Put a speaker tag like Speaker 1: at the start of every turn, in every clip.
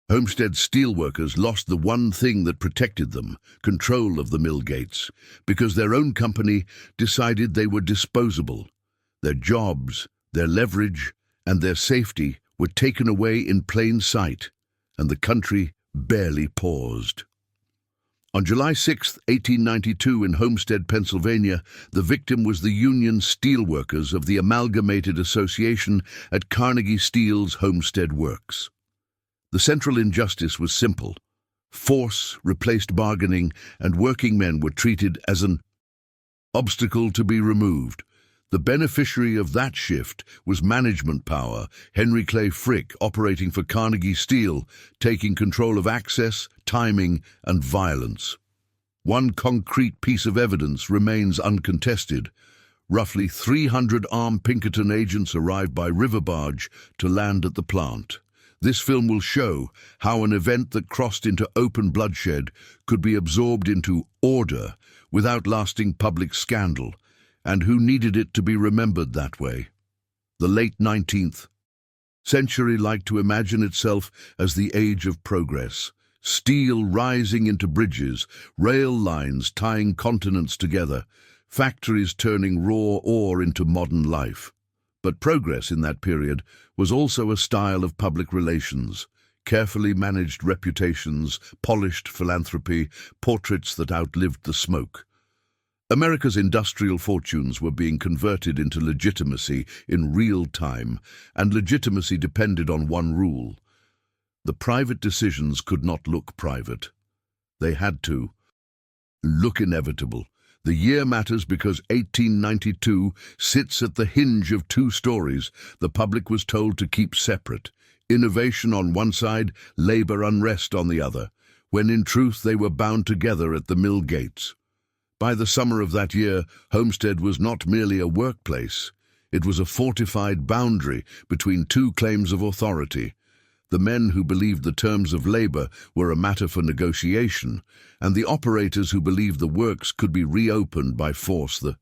Speaker 1: Homestead steelworkers lost the one thing that protected them, control of the mill gates, because their own company decided they were disposable. Their jobs, their leverage, and their safety were taken away in plain sight, and the country barely paused. On July 6, 1892, in Homestead, Pennsylvania, the victim was the Union steelworkers of the Amalgamated Association at Carnegie Steel's Homestead Works. The central injustice was simple. Force replaced bargaining, and working men were treated as an obstacle to be removed. The beneficiary of that shift was management power, Henry Clay Frick, operating for Carnegie Steel, taking control of access, timing, and violence. One concrete piece of evidence remains uncontested. Roughly 300 armed Pinkerton agents arrived by river barge to land at the plant. This film will show how an event that crossed into open bloodshed could be absorbed into order without lasting public scandal, and who needed it to be remembered that way. The late 19th century liked to imagine itself as the age of progress. Steel rising into bridges, rail lines tying continents together, factories turning raw ore into modern life. But progress in that period was also a style of public relations, carefully managed reputations, polished philanthropy, portraits that outlived the smoke. America's industrial fortunes were being converted into legitimacy in real time, and legitimacy depended on one rule. The private decisions could not look private. They had to look inevitable. The year matters because 1892 sits at the hinge of two stories the public was told to keep separate: innovation on one side, labor unrest on the other, when in truth they were bound together at the mill gates. By the summer of that year, Homestead was not merely a workplace. It was a fortified boundary between two claims of authority. The men who believed the terms of labor were a matter for negotiation, and the operators who believed the works could be reopened by force. The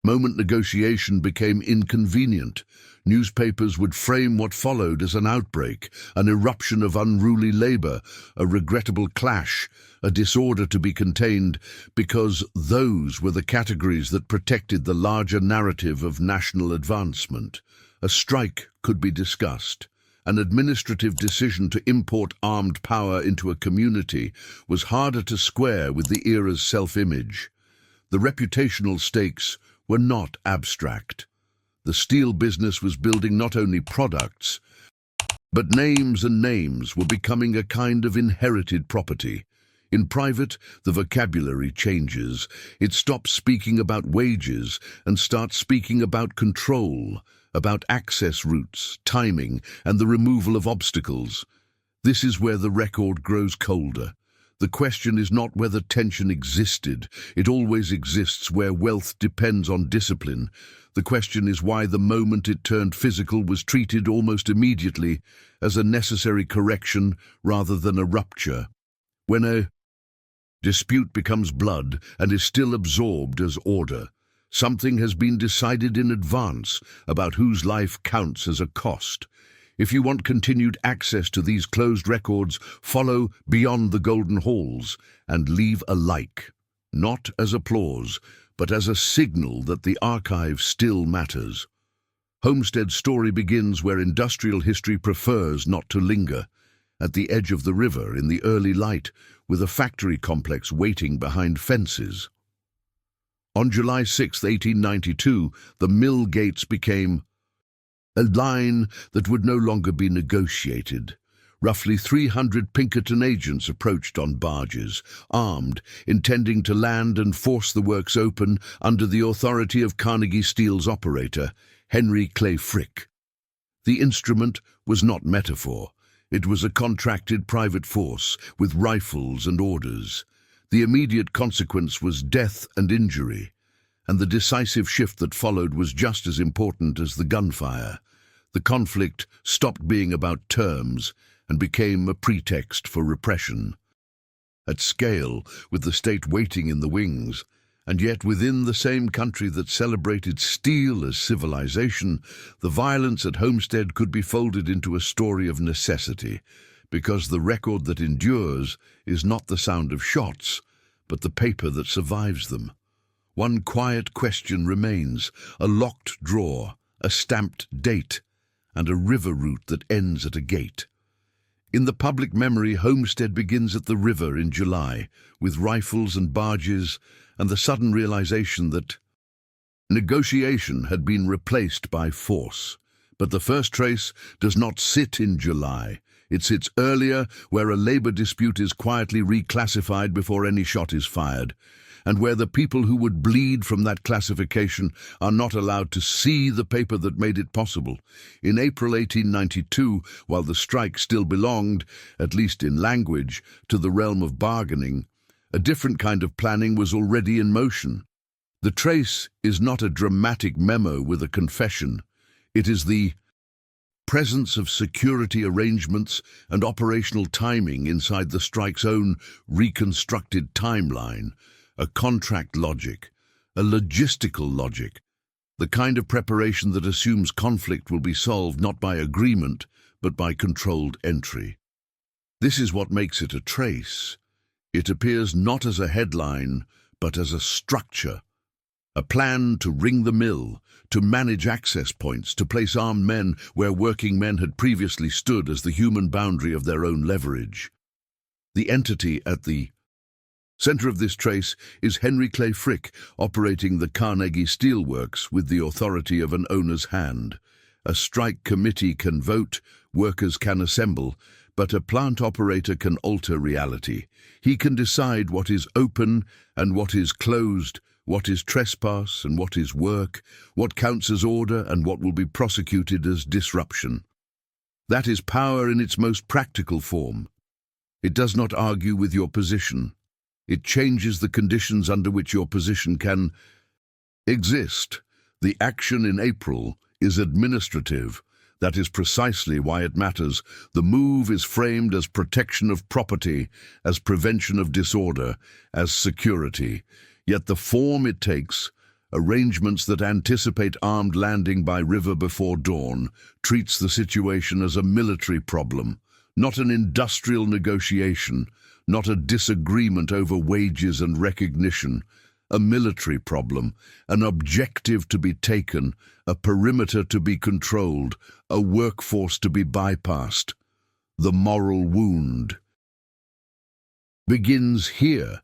Speaker 1: moment negotiation became inconvenient, newspapers would frame what followed as an outbreak, an eruption of unruly labor, a regrettable clash, a disorder to be contained, because those were the categories that protected the larger narrative of national advancement. A strike could be discussed. An administrative decision to import armed power into a community was harder to square with the era's self-image. The reputational stakes were not abstract. The steel business was building not only products, but names, and names were becoming a kind of inherited property. In private, the vocabulary changes. It stops speaking about wages and starts speaking about control, about access routes, timing, and the removal of obstacles. This is where the record grows colder. The question is not whether tension existed. It always exists where wealth depends on discipline. The question is why the moment it turned physical was treated almost immediately as a necessary correction rather than a rupture. When a dispute becomes blood and is still absorbed as order, something has been decided in advance about whose life counts as a cost. If you want continued access to these closed records, follow Beyond the Golden Halls and leave a like, not as applause, but as a signal that the archive still matters. Homestead's story begins where industrial history prefers not to linger, at the edge of the river in the early light, with a factory complex waiting behind fences. On July 6, 1892, the mill gates became a line that would no longer be negotiated. Roughly 300 Pinkerton agents approached on barges, armed, intending to land and force the works open under the authority of Carnegie Steel's operator, Henry Clay Frick. The instrument was not metaphor. It was a contracted private force with rifles and orders. The immediate consequence was death and injury, and the decisive shift that followed was just as important as the gunfire. The conflict stopped being about terms and became a pretext for repression. At scale, with the state waiting in the wings, and yet within the same country that celebrated steel as civilization, the violence at Homestead could be folded into a story of necessity, because the record that endures is not the sound of shots, but the paper that survives them. One quiet question remains, a locked drawer, a stamped date, and a river route that ends at a gate. In the public memory, Homestead begins at the river in July, with rifles and barges, and the sudden realization that negotiation had been replaced by force. But the first trace does not sit in July. It sits earlier, where a labor dispute is quietly reclassified before any shot is fired, and where the people who would bleed from that classification are not allowed to see the paper that made it possible. In April 1892, while the strike still belonged, at least in language, to the realm of bargaining, a different kind of planning was already in motion. The trace is not a dramatic memo with a confession. It is the presence of security arrangements and operational timing inside the strike's own reconstructed timeline, a contract logic, a logistical logic, the kind of preparation that assumes conflict will be solved not by agreement, but by controlled entry. This is what makes it a trace. It appears not as a headline, but as a structure, a plan to ring the mill, to manage access points, to place armed men where working men had previously stood as the human boundary of their own leverage. The entity at the center of this trace is Henry Clay Frick, operating the Carnegie Steelworks with the authority of an owner's hand. A strike committee can vote, workers can assemble, but a plant operator can alter reality. He can decide what is open and what is closed, what is trespass and what is work, what counts as order and what will be prosecuted as disruption. That is power in its most practical form. It does not argue with your position. It changes the conditions under which your position can exist. The action in April is administrative. That is precisely why it matters. The move is framed as protection of property, as prevention of disorder, as security. Yet the form it takes, arrangements that anticipate armed landing by river before dawn, treats the situation as a military problem, not an industrial negotiation, not a disagreement over wages and recognition, a military problem, an objective to be taken, a perimeter to be controlled, a workforce to be bypassed. The moral wound begins here,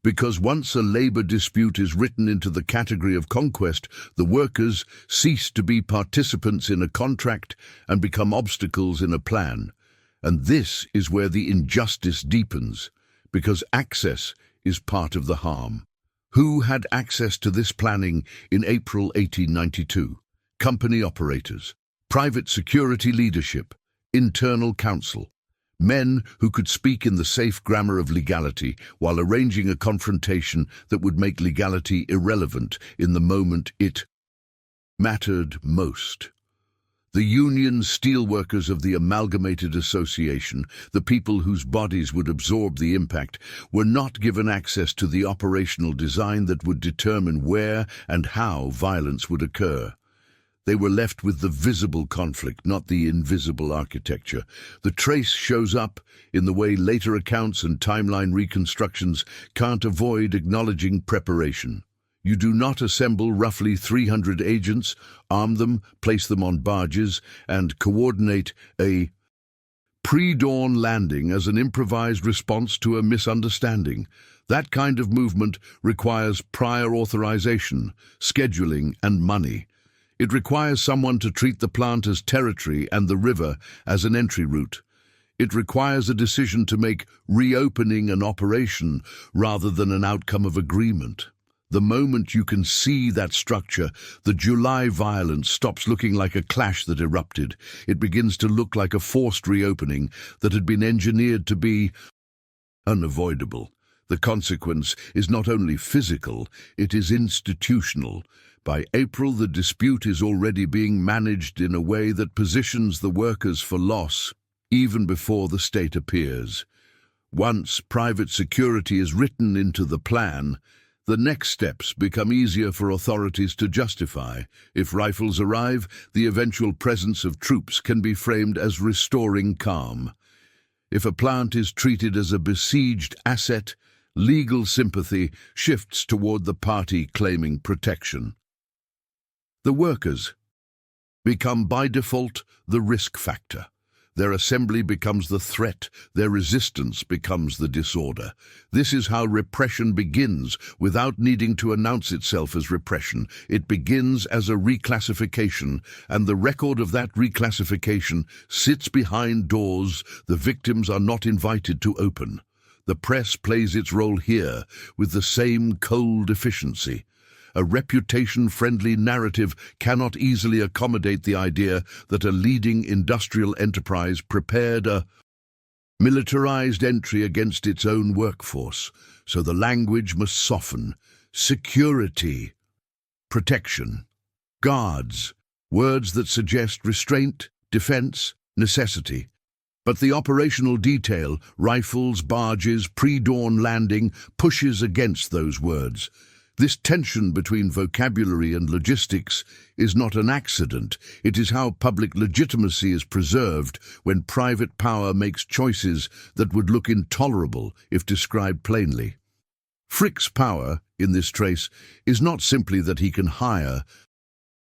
Speaker 1: because once a labor dispute is written into the category of conquest, the workers cease to be participants in a contract and become obstacles in a plan. And this is where the injustice deepens, because access is part of the harm. Who had access to this planning in April 1892? Company operators, private security leadership, internal counsel, men who could speak in the safe grammar of legality while arranging a confrontation that would make legality irrelevant in the moment it mattered most. The union steelworkers of the Amalgamated Association, the people whose bodies would absorb the impact, were not given access to the operational design that would determine where and how violence would occur. They were left with the visible conflict, not the invisible architecture. The trace shows up in the way later accounts and timeline reconstructions can't avoid acknowledging preparation. You do not assemble roughly 300 agents, arm them, place them on barges, and coordinate a pre-dawn landing as an improvised response to a misunderstanding. That kind of movement requires prior authorization, scheduling, and money. It requires someone to treat the plant as territory and the river as an entry route. It requires a decision to make reopening an operation rather than an outcome of agreement. The moment you can see that structure, the July violence stops looking like a clash that erupted. It begins to look like a forced reopening that had been engineered to be unavoidable. The consequence is not only physical, it is institutional. By April, the dispute is already being managed in a way that positions the workers for loss, even before the state appears. Once private security is written into the plan, the next steps become easier for authorities to justify. If rifles arrive, the eventual presence of troops can be framed as restoring calm. If a plant is treated as a besieged asset, legal sympathy shifts toward the party claiming protection. The workers become by default the risk factor. Their assembly becomes the threat, their resistance becomes the disorder. This is how repression begins, without needing to announce itself as repression. It begins as a reclassification, and the record of that reclassification sits behind doors the victims are not invited to open. The press plays its role here with the same cold efficiency. A reputation-friendly narrative cannot easily accommodate the idea that a leading industrial enterprise prepared a militarized entry against its own workforce, so the language must soften. Security, protection, guards, words that suggest restraint, defense, necessity. But the operational detail, rifles, barges, pre-dawn landing, pushes against those words. This tension between vocabulary and logistics is not an accident. It is how public legitimacy is preserved when private power makes choices that would look intolerable if described plainly. Frick's power, in this trace, is not simply that he can hire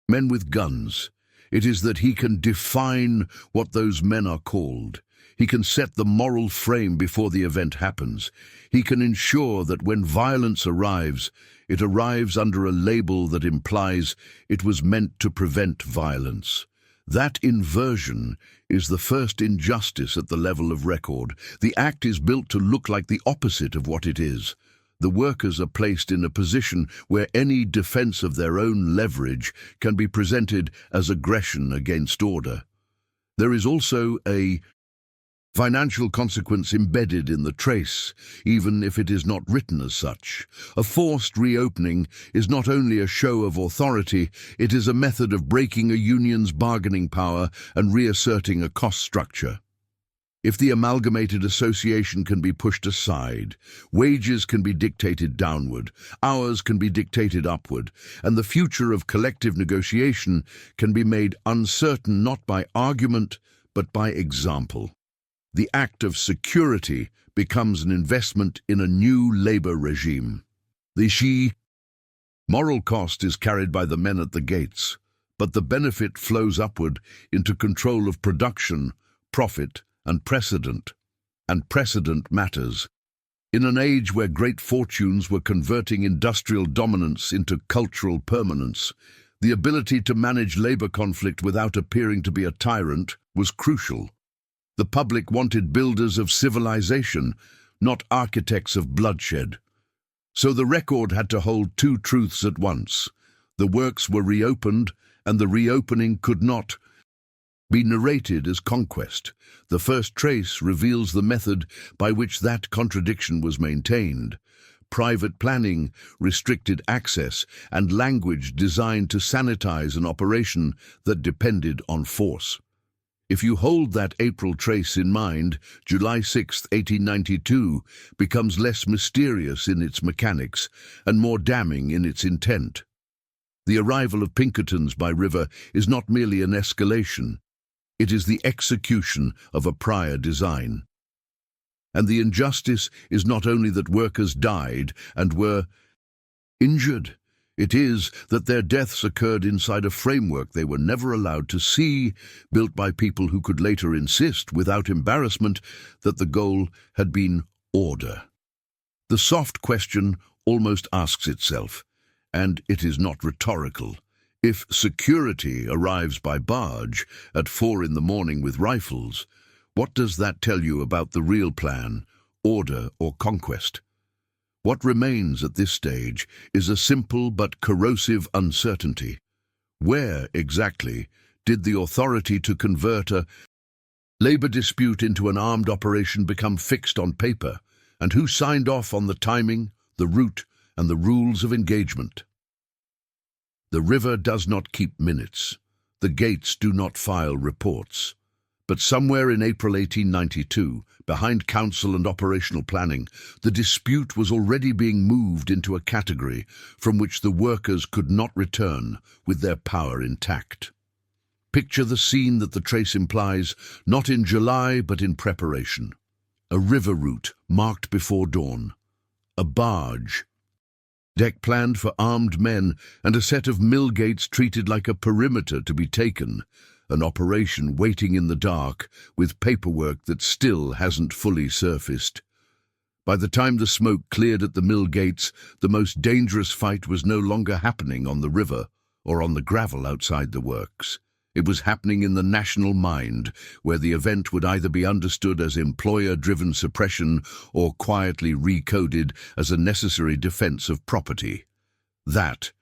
Speaker 1: men with guns. It is that he can define what those men are called. He can set the moral frame before the event happens. He can ensure that when violence arrives, it arrives under a label that implies it was meant to prevent violence. That inversion is the first injustice at the level of record. The act is built to look like the opposite of what it is. The workers are placed in a position where any defense of their own leverage can be presented as aggression against order. There is also a financial consequence embedded in the trace, even if it is not written as such. A forced reopening is not only a show of authority, it is a method of breaking a union's bargaining power and reasserting a cost structure. If the amalgamated association can be pushed aside, wages can be dictated downward, hours can be dictated upward, and the future of collective negotiation can be made uncertain not by argument, but by example. The act of security becomes an investment in a new labor regime. The moral cost is carried by the men at the gates, but the benefit flows upward into control of production, profit, and precedent. And precedent matters. In an age where great fortunes were converting industrial dominance into cultural permanence, the ability to manage labor conflict without appearing to be a tyrant was crucial. The public wanted builders of civilization, not architects of bloodshed. So the record had to hold two truths at once. The works were reopened, and the reopening could not be narrated as conquest. The first trace reveals the method by which that contradiction was maintained. Private planning, restricted access, and language designed to sanitize an operation that depended on force. If you hold that April trace in mind, July 6, 1892 becomes less mysterious in its mechanics and more damning in its intent. The arrival of Pinkertons by river is not merely an escalation. It is the execution of a prior design. And the injustice is not only that workers died and were injured. It is that their deaths occurred inside a framework they were never allowed to see, built by people who could later insist, without embarrassment, that the goal had been order. The soft question almost asks itself, and it is not rhetorical. If security arrives by barge at 4 in the morning with rifles, what does that tell you about the real plan, order or conquest? What remains at this stage is a simple but corrosive uncertainty. Where, exactly, did the authority to convert a labor dispute into an armed operation become fixed on paper, and who signed off on the timing, the route, and the rules of engagement? The river does not keep minutes. The gates do not file reports. But somewhere in April 1892, behind council and operational planning, the dispute was already being moved into a category from which the workers could not return with their power intact. Picture the scene that the trace implies, not in July but in preparation. A river route marked before dawn. A barge. Deck planned for armed men and a set of mill gates treated like a perimeter to be taken. An operation waiting in the dark with paperwork that still hasn't fully surfaced. By the time the smoke cleared at the mill gates, the most dangerous fight was no longer happening on the river or on the gravel outside the works. It was happening in the national mind, where the event would either be understood as employer-driven suppression or quietly recoded as a necessary defense of property. That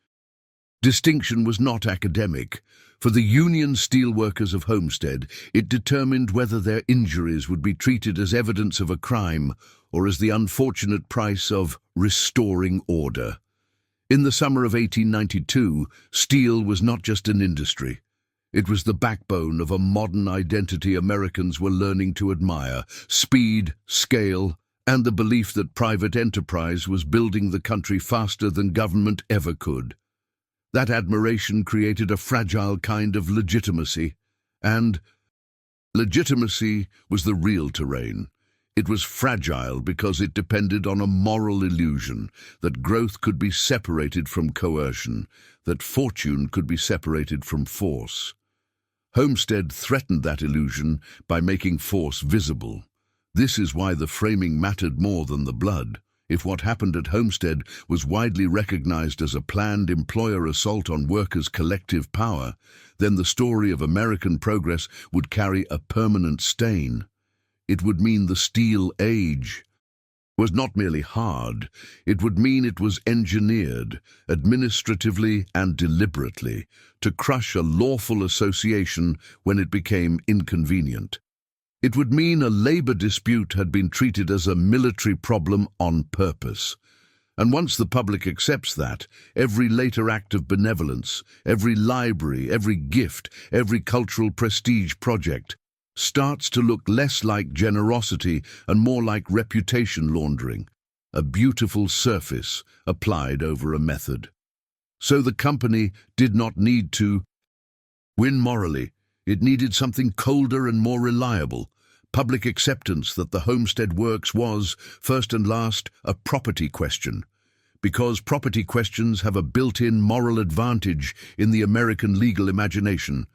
Speaker 1: distinction was not academic. For the union steelworkers of Homestead, it determined whether their injuries would be treated as evidence of a crime or as the unfortunate price of restoring order. In the summer of 1892, steel was not just an industry. It was the backbone of a modern identity Americans were learning to admire: speed, scale, and the belief that private enterprise was building the country faster than government ever could. That admiration created a fragile kind of legitimacy, and legitimacy was the real terrain. It was fragile because it depended on a moral illusion that growth could be separated from coercion, that fortune could be separated from force. Homestead threatened that illusion by making force visible. This is why the framing mattered more than the blood. If what happened at Homestead was widely recognized as a planned employer assault on workers' collective power, then the story of American progress would carry a permanent stain. It would mean the Steel Age was not merely hard, it would mean it was engineered, administratively and deliberately, to crush a lawful association when it became inconvenient. It would mean a labor dispute had been treated as a military problem on purpose. And once the public accepts that, every later act of benevolence, every library, every gift, every cultural prestige project starts to look less like generosity and more like reputation laundering, a beautiful surface applied over a method. So the company did not need to win morally. It needed something colder and more reliable. Public acceptance that the Homestead Works was, first and last, a property question. Because property questions have a built-in moral advantage in the American legal imagination.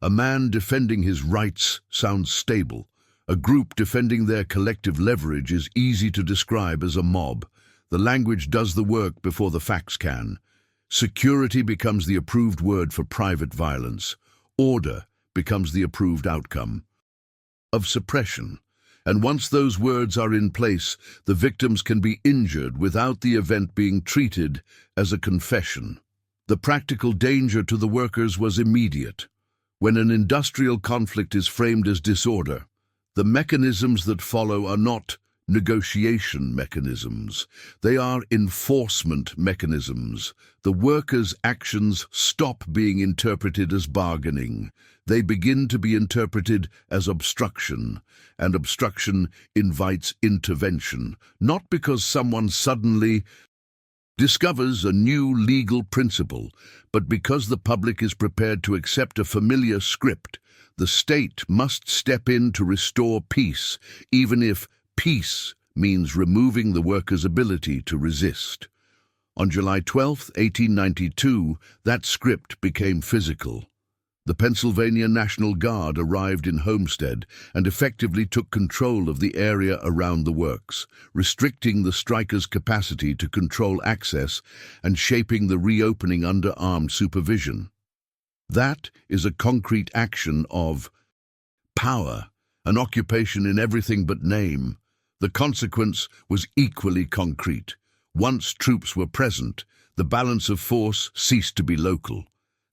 Speaker 1: A man defending his rights sounds stable. A group defending their collective leverage is easy to describe as a mob. The language does the work before the facts can. Security becomes the approved word for private violence. Order becomes the approved outcome of suppression. And once those words are in place, the victims can be injured without the event being treated as a confession. The practical danger to the workers was immediate. When an industrial conflict is framed as disorder, the mechanisms that follow are not negotiation mechanisms. They are enforcement mechanisms. The workers' actions stop being interpreted as bargaining. They begin to be interpreted as obstruction, and obstruction invites intervention, not because someone suddenly discovers a new legal principle, but because the public is prepared to accept a familiar script. The state must step in to restore peace, even if peace means removing the workers' ability to resist. On July 12, 1892, that script became physical. The Pennsylvania National Guard arrived in Homestead and effectively took control of the area around the works, restricting the strikers' capacity to control access and shaping the reopening under armed supervision. That is a concrete action of power, an occupation in everything but name. The consequence was equally concrete. Once troops were present, the balance of force ceased to be local.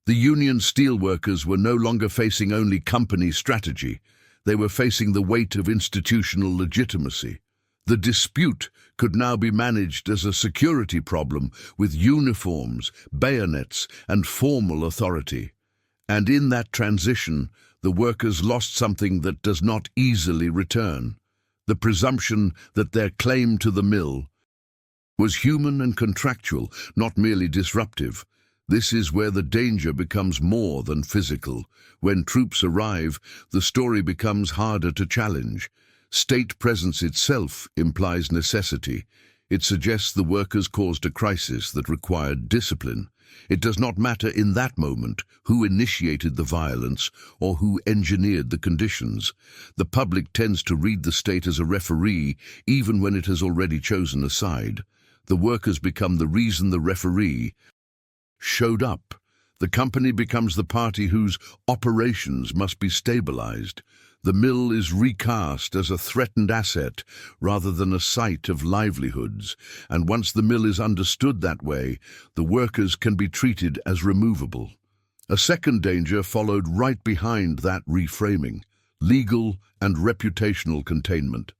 Speaker 1: The Union steelworkers were no longer facing only company strategy. They were facing the weight of institutional legitimacy. The dispute could now be managed as a security problem with uniforms, bayonets, and formal authority. And in that transition, the workers lost something that does not easily return: the presumption that their claim to the mill was human and contractual, not merely disruptive. This is where the danger becomes more than physical. When troops arrive, the story becomes harder to challenge. State presence itself implies necessity. It suggests the workers caused a crisis that required discipline. It does not matter in that moment who initiated the violence or who engineered the conditions. The public tends to read the state as a referee even when it has already chosen a side. The workers become the reason the referee showed up. The company becomes the party whose operations must be stabilized. The mill is recast as a threatened asset rather than a site of livelihoods, and once the mill is understood that way, the workers can be treated as removable. A second danger followed right behind that reframing: legal and reputational containment.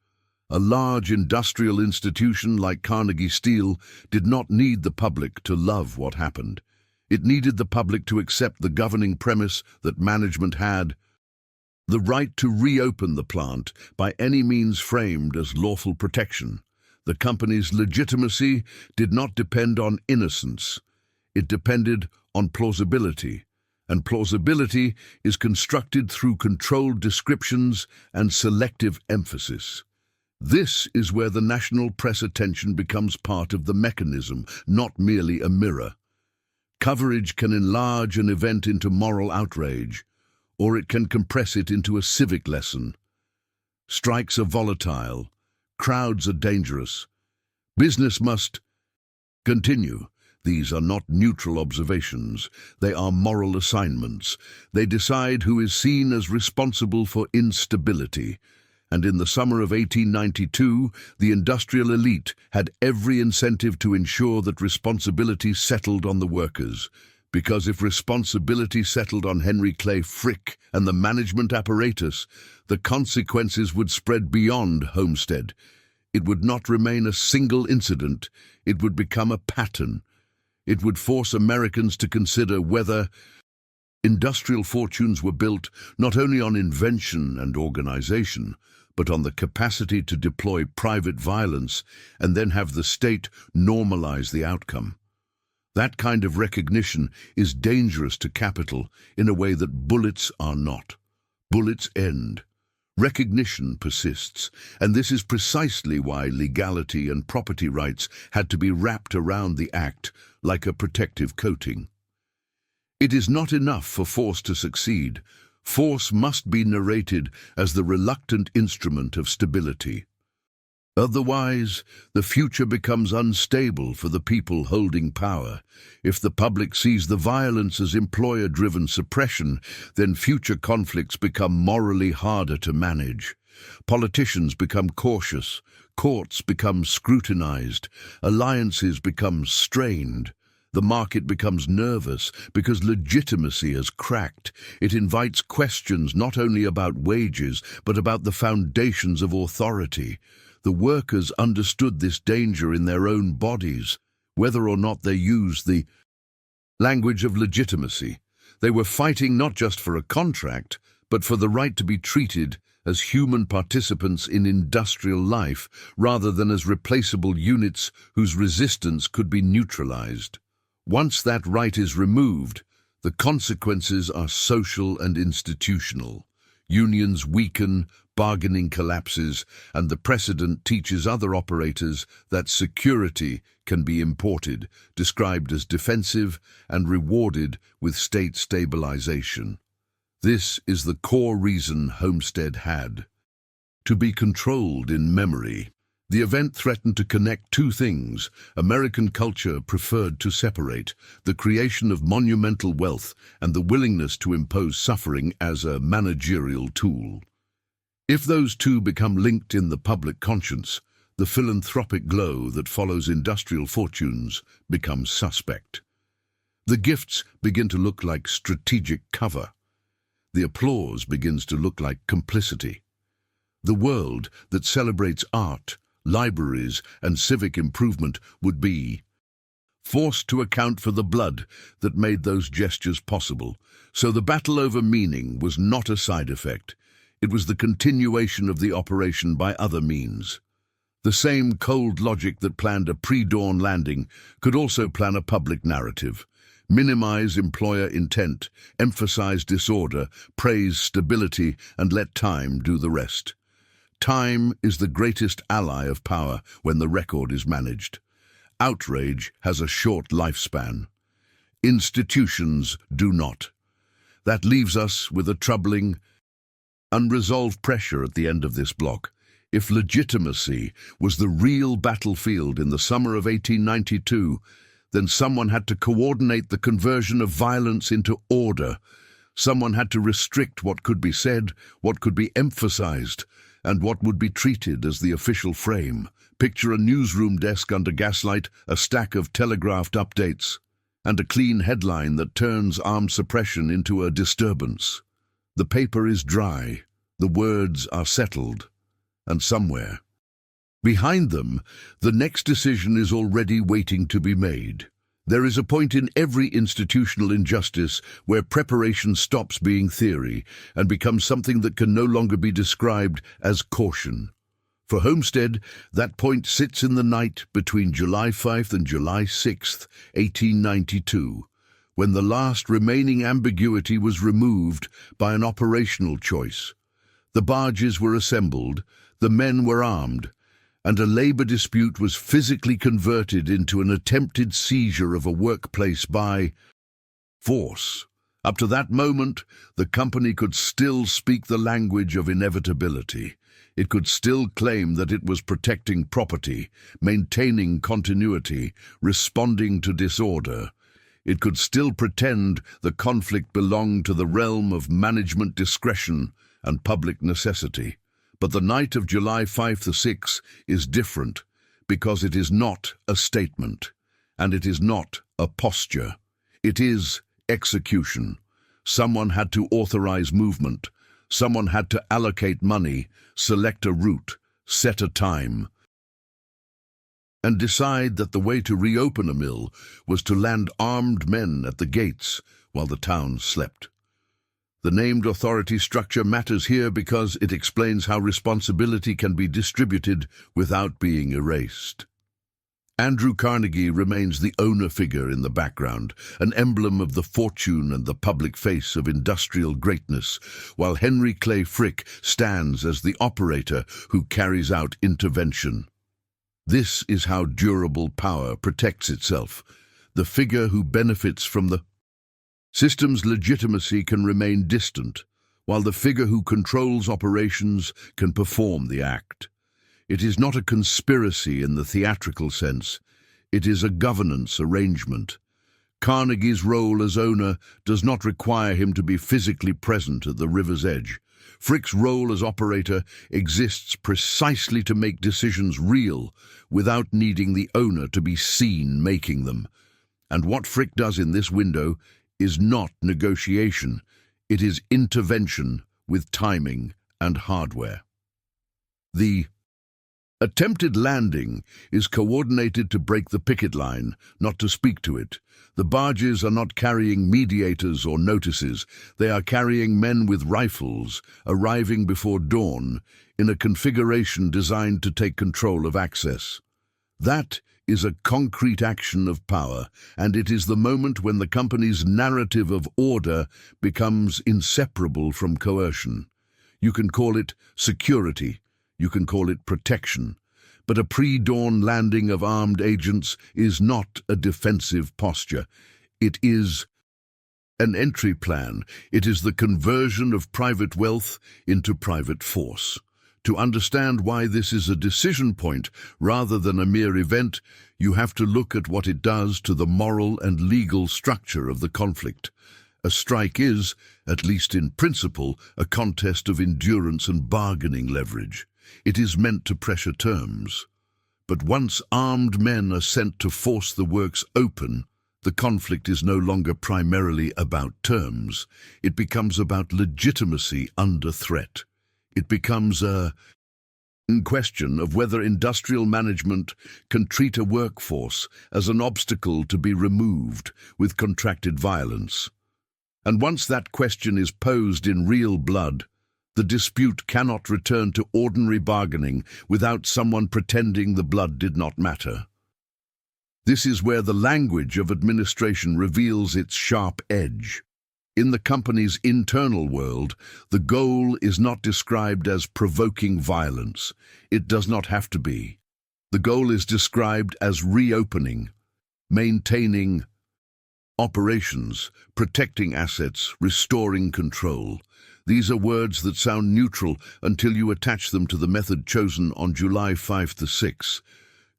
Speaker 1: A large industrial institution like Carnegie Steel did not need the public to love what happened. It needed the public to accept the governing premise that management had the right to reopen the plant by any means framed as lawful protection. The company's legitimacy did not depend on innocence. It depended on plausibility, and plausibility is constructed through controlled descriptions and selective emphasis. This is where the national press attention becomes part of the mechanism, not merely a mirror. Coverage can enlarge an event into moral outrage, or it can compress it into a civic lesson. Strikes are volatile. Crowds are dangerous. Business must continue. These are not neutral observations. They are moral assignments. They decide who is seen as responsible for instability. And in the summer of 1892, the industrial elite had every incentive to ensure that responsibility settled on the workers. Because if responsibility settled on Henry Clay Frick and the management apparatus, the consequences would spread beyond Homestead. It would not remain a single incident. It would become a pattern. It would force Americans to consider whether industrial fortunes were built not only on invention and organization, but on the capacity to deploy private violence and then have the state normalize the outcome. That kind of recognition is dangerous to capital in a way that bullets are not. Bullets end. Recognition persists, and this is precisely why legality and property rights had to be wrapped around the act like a protective coating. It is not enough for force to succeed. Force must be narrated as the reluctant instrument of stability. Otherwise, the future becomes unstable for the people holding power. If the public sees the violence as employer-driven suppression, then future conflicts become morally harder to manage. Politicians become cautious, courts become scrutinized, alliances become strained. The market becomes nervous because legitimacy has cracked. It invites questions not only about wages, but about the foundations of authority. The workers understood this danger in their own bodies, whether or not they used the language of legitimacy. They were fighting not just for a contract, but for the right to be treated as human participants in industrial life, rather than as replaceable units whose resistance could be neutralized. Once that right is removed, the consequences are social and institutional. Unions weaken, bargaining collapses, and the precedent teaches other operators that security can be imported, described as defensive, and rewarded with state stabilization. This is the core reason Homestead had to be controlled in memory. The event threatened to connect two things American culture preferred to separate: the creation of monumental wealth and the willingness to impose suffering as a managerial tool. If those two become linked in the public conscience, the philanthropic glow that follows industrial fortunes becomes suspect. The gifts begin to look like strategic cover. The applause begins to look like complicity. The world that celebrates art, libraries, and civic improvement would be forced to account for the blood that made those gestures possible. So the battle over meaning was not a side effect. It was the continuation of the operation by other means. The same cold logic that planned a pre-dawn landing could also plan a public narrative. Minimize employer intent, emphasize disorder, praise stability, and let time do the rest. Time is the greatest ally of power when the record is managed. Outrage has a short lifespan. Institutions do not. That leaves us with a troubling, unresolved pressure at the end of this block. If legitimacy was the real battlefield in the summer of 1892, then someone had to coordinate the conversion of violence into order. Someone had to restrict what could be said, what could be emphasized, and what would be treated as the official frame. Picture a newsroom desk under gaslight, a stack of telegraphed updates, and a clean headline that turns armed suppression into a disturbance. The paper is dry, the words are settled, and somewhere behind them, the next decision is already waiting to be made. There is a point in every institutional injustice where preparation stops being theory and becomes something that can no longer be described as caution. For Homestead, that point sits in the night between July 5th and July 6th, 1892, when the last remaining ambiguity was removed by an operational choice. The barges were assembled, the men were armed, and a labor dispute was physically converted into an attempted seizure of a workplace by force. Up to that moment, the company could still speak the language of inevitability. It could still claim that it was protecting property, maintaining continuity, responding to disorder. It could still pretend the conflict belonged to the realm of management discretion and public necessity. But the night of July 5th to 6th is different because it is not a statement, and it is not a posture. It is execution. Someone had to authorize movement. Someone had to allocate money, select a route, set a time, and decide that the way to reopen a mill was to land armed men at the gates while the town slept. The named authority structure matters here because it explains how responsibility can be distributed without being erased. Andrew Carnegie remains the owner figure in the background, an emblem of the fortune and the public face of industrial greatness, while Henry Clay Frick stands as the operator who carries out intervention. This is how durable power protects itself. The figure who benefits from the system's legitimacy can remain distant, while the figure who controls operations can perform the act. It is not a conspiracy in the theatrical sense. It is a governance arrangement. Carnegie's role as owner does not require him to be physically present at the river's edge. Frick's role as operator exists precisely to make decisions real without needing the owner to be seen making them. And what Frick does in this window is not negotiation. It is intervention with timing and hardware. The attempted landing is coordinated to break the picket line, not to speak to it. The barges are not carrying mediators or notices. They are carrying men with rifles, arriving before dawn, in a configuration designed to take control of access. That is a concrete action of power, and it is the moment when the company's narrative of order becomes inseparable from coercion. You can call it security, you can call it protection, but a pre-dawn landing of armed agents is not a defensive posture. It is an entry plan. It is the conversion of private wealth into private force. To understand why this is a decision point rather than a mere event, you have to look at what it does to the moral and legal structure of the conflict. A strike is, at least in principle, a contest of endurance and bargaining leverage. It is meant to pressure terms. But once armed men are sent to force the works open, the conflict is no longer primarily about terms. It becomes about legitimacy under threat. It becomes a question of whether industrial management can treat a workforce as an obstacle to be removed with contracted violence. And once that question is posed in real blood, the dispute cannot return to ordinary bargaining without someone pretending the blood did not matter. This is where the language of administration reveals its sharp edge. In the company's internal world, the goal is not described as provoking violence. It does not have to be. The goal is described as reopening, maintaining operations, protecting assets, restoring control. These are words that sound neutral until you attach them to the method chosen on July 5 to 6.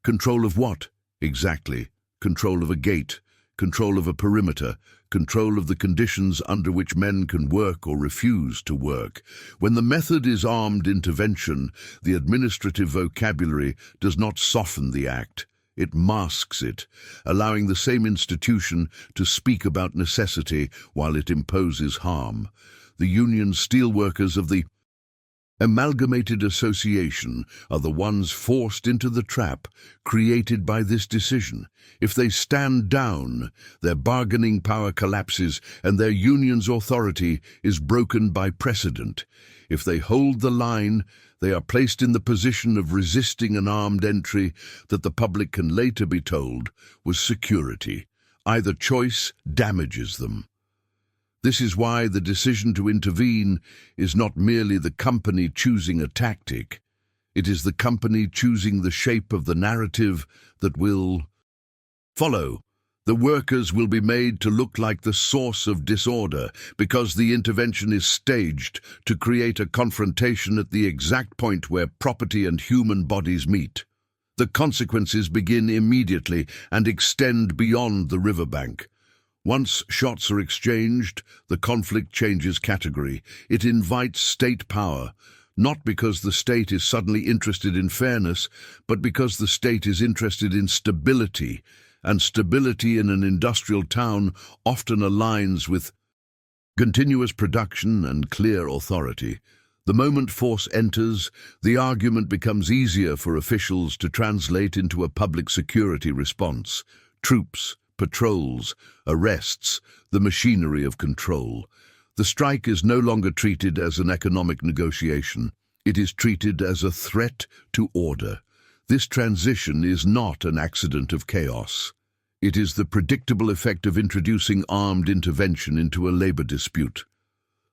Speaker 1: Control of what? Exactly. Control of a gate, control of a perimeter, control of the conditions under which men can work or refuse to work. When the method is armed intervention, the administrative vocabulary does not soften the act. It masks it, allowing the same institution to speak about necessity while it imposes harm. The union steelworkers of the Amalgamated Association are the ones forced into the trap created by this decision. If they stand down, their bargaining power collapses and their union's authority is broken by precedent. If they hold the line, they are placed in the position of resisting an armed entry that the public can later be told was security. Either choice damages them. This is why the decision to intervene is not merely the company choosing a tactic. It is the company choosing the shape of the narrative that will follow. The workers will be made to look like the source of disorder because the intervention is staged to create a confrontation at the exact point where property and human bodies meet. The consequences begin immediately and extend beyond the riverbank. Once shots are exchanged, the conflict changes category. It invites state power, not because the state is suddenly interested in fairness, but because the state is interested in stability, and stability in an industrial town often aligns with continuous production and clear authority. The moment force enters, the argument becomes easier for officials to translate into a public security response. Troops, patrols, arrests, the machinery of control. The strike is no longer treated as an economic negotiation. It is treated as a threat to order. This transition is not an accident of chaos. It is the predictable effect of introducing armed intervention into a labor dispute.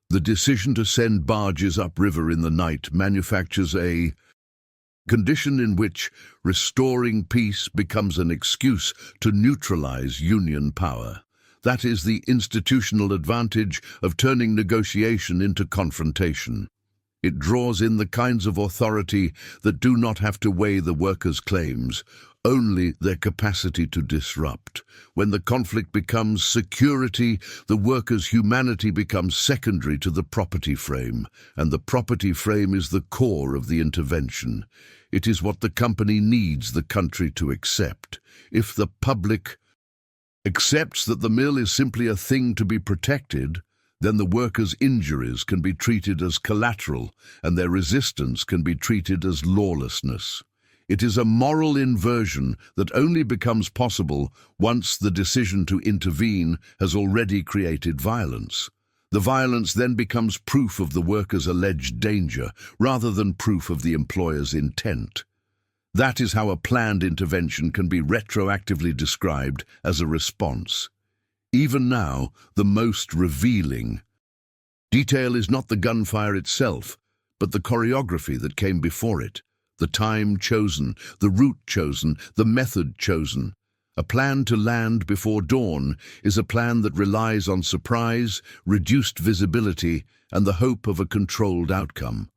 Speaker 1: The decision to send barges upriver in the night manufactures a condition in which restoring peace becomes an excuse to neutralize union power. That is the institutional advantage of turning negotiation into confrontation. It draws in the kinds of authority that do not have to weigh the workers' claims, only their capacity to disrupt. When the conflict becomes security, the workers' humanity becomes secondary to the property frame, and the property frame is the core of the intervention. It is what the company needs the country to accept. If the public accepts that the mill is simply a thing to be protected, then the workers' injuries can be treated as collateral, and their resistance can be treated as lawlessness. It is a moral inversion that only becomes possible once the decision to intervene has already created violence. The violence then becomes proof of the workers' alleged danger, rather than proof of the employer's intent. That is how a planned intervention can be retroactively described as a response. Even now, the most revealing detail is not the gunfire itself, but the choreography that came before it. The time chosen, the route chosen, the method chosen. A plan to land before dawn is a plan that relies on surprise, reduced visibility, and the hope of a controlled outcome.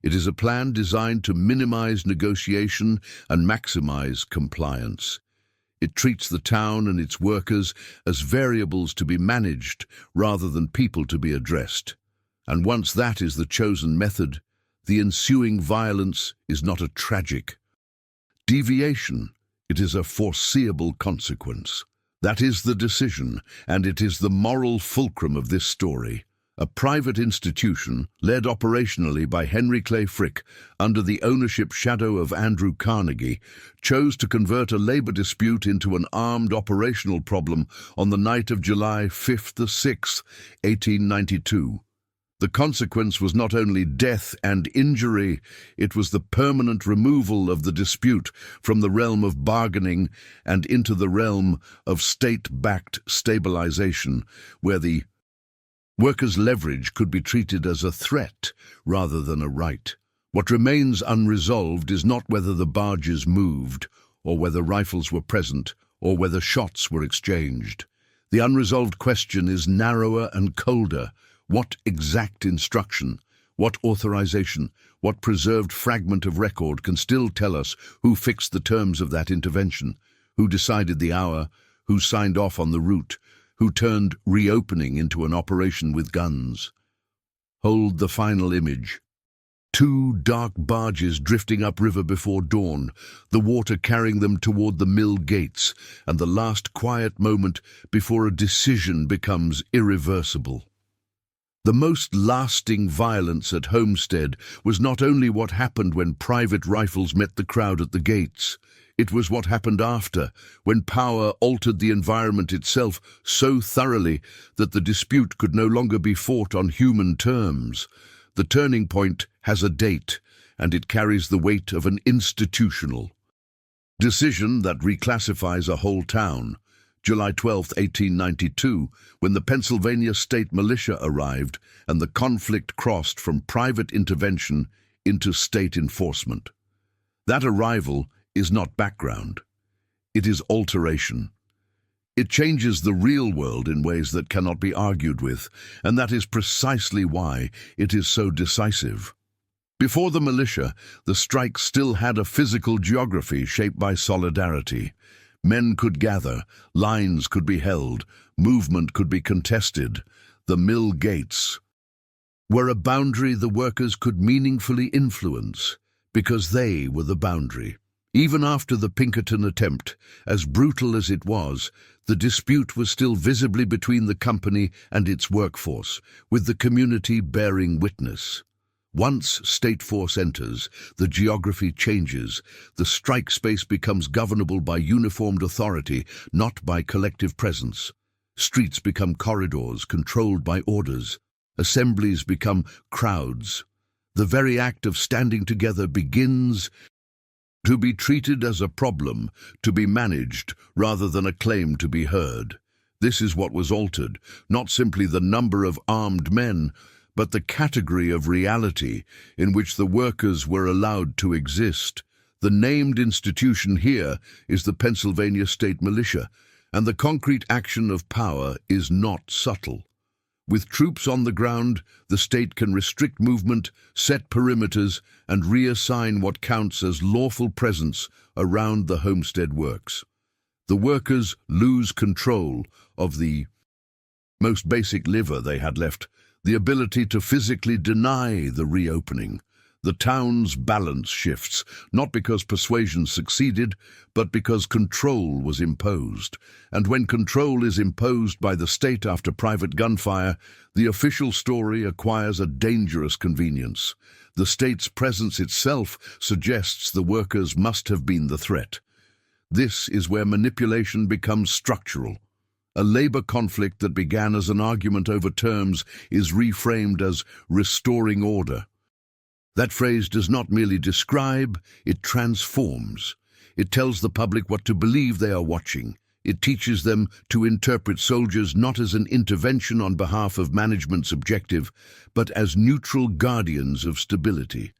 Speaker 1: It is a plan designed to minimize negotiation and maximize compliance. It treats the town and its workers as variables to be managed rather than people to be addressed. And once that is the chosen method, the ensuing violence is not a tragic deviation, it is a foreseeable consequence. That is the decision, and it is the moral fulcrum of this story. A private institution, led operationally by Henry Clay Frick under the ownership shadow of Andrew Carnegie, chose to convert a labor dispute into an armed operational problem on the night of July 5 to 6, 1892. The consequence was not only death and injury, it was the permanent removal of the dispute from the realm of bargaining and into the realm of state-backed stabilization, where the Workers' leverage could be treated as a threat rather than a right. What remains unresolved is not whether the barges moved, or whether rifles were present, or whether shots were exchanged. The unresolved question is narrower and colder. What exact instruction, what authorization, what preserved fragment of record can still tell us who fixed the terms of that intervention, who decided the hour, who signed off on the route, who turned reopening into an operation with guns? Hold the final image. Two dark barges drifting upriver before dawn, the water carrying them toward the mill gates, and the last quiet moment before a decision becomes irreversible. The most lasting violence at Homestead was not only what happened when private rifles met the crowd at the gates. It was what happened after, when power altered the environment itself so thoroughly that the dispute could no longer be fought on human terms. The turning point has a date, and it carries the weight of an institutional decision that reclassifies a whole town. July 12, 1892, when the Pennsylvania State Militia arrived and the conflict crossed from private intervention into state enforcement. That arrival is not background. It is alteration. It changes the real world in ways that cannot be argued with, and that is precisely why it is so decisive. Before the militia, the strike still had a physical geography shaped by solidarity. Men could gather, lines could be held, movement could be contested. The mill gates were a boundary the workers could meaningfully influence, because they were the boundary. Even after the Pinkerton attempt, as brutal as it was, the dispute was still visibly between the company and its workforce, with the community bearing witness. Once state force enters, the geography changes. The strike space becomes governable by uniformed authority, not by collective presence. Streets become corridors controlled by orders. Assemblies become crowds. The very act of standing together begins to be treated as a problem, to be managed, rather than a claim to be heard. This is what was altered, not simply the number of armed men, but the category of reality in which the workers were allowed to exist. The named institution here is the Pennsylvania State Militia, and the concrete action of power is not subtle. With troops on the ground, the state can restrict movement, set perimeters, and reassign what counts as lawful presence around the homestead works. The workers lose control of the most basic lever they had left, the ability to physically deny the reopening. The town's balance shifts, not because persuasion succeeded, but because control was imposed. And when control is imposed by the state after private gunfire, the official story acquires a dangerous convenience. The state's presence itself suggests the workers must have been the threat. This is where manipulation becomes structural. A labor conflict that began as an argument over terms is reframed as restoring order. That phrase does not merely describe, it transforms. It tells the public what to believe they are watching. It teaches them to interpret soldiers not as an intervention on behalf of management's objective, but as neutral guardians of stability.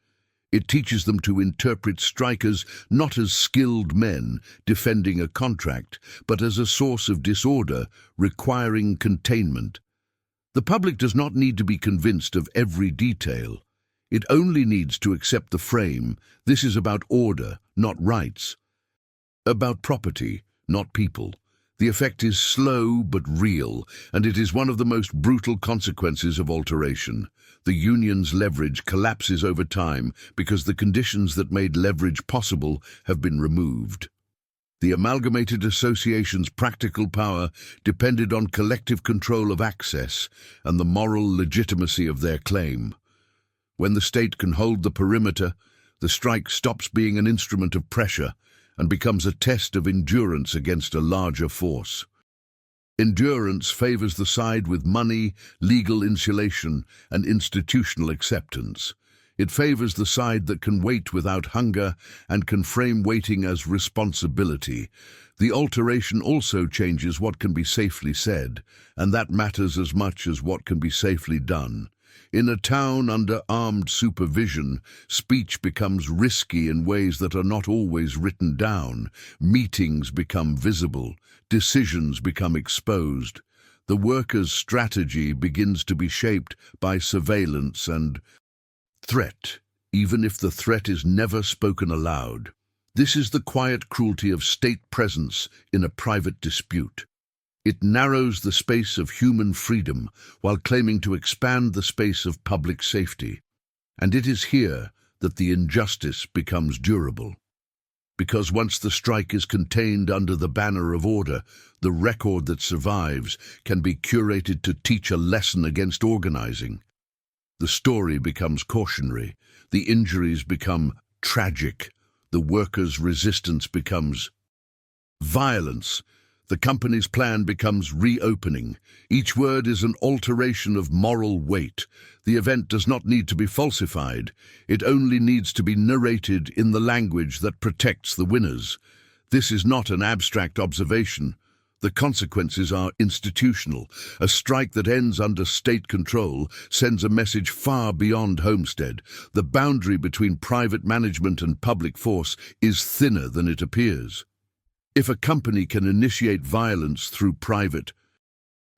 Speaker 1: It teaches them to interpret strikers not as skilled men defending a contract, but as a source of disorder requiring containment. The public does not need to be convinced of every detail. It only needs to accept the frame. This is about order, not rights. About property, not people. The effect is slow but real, and it is one of the most brutal consequences of alteration. The union's leverage collapses over time because the conditions that made leverage possible have been removed. The amalgamated association's practical power depended on collective control of access and the moral legitimacy of their claim. When the state can hold the perimeter, the strike stops being an instrument of pressure and becomes a test of endurance against a larger force. Endurance favors the side with money, legal insulation, and institutional acceptance. It favors the side that can wait without hunger and can frame waiting as responsibility. The alteration also changes what can be safely said, and that matters as much as what can be safely done. In a town under armed supervision, speech becomes risky in ways that are not always written down. Meetings become visible. Decisions become exposed. The workers' strategy begins to be shaped by surveillance and threat, even if the threat is never spoken aloud. This is the quiet cruelty of state presence in a private dispute. It narrows the space of human freedom while claiming to expand the space of public safety. And it is here that the injustice becomes durable. Because once the strike is contained under the banner of order, the record that survives can be curated to teach a lesson against organizing. The story becomes cautionary, the injuries become tragic, the workers' resistance becomes violence, the company's plan becomes reopening. Each word is an alteration of moral weight. The event does not need to be falsified, it only needs to be narrated in the language that protects the winners. This is not an abstract observation. The consequences are institutional. A strike that ends under state control sends a message far beyond Homestead. The boundary between private management and public force is thinner than it appears. If a company can initiate violence through private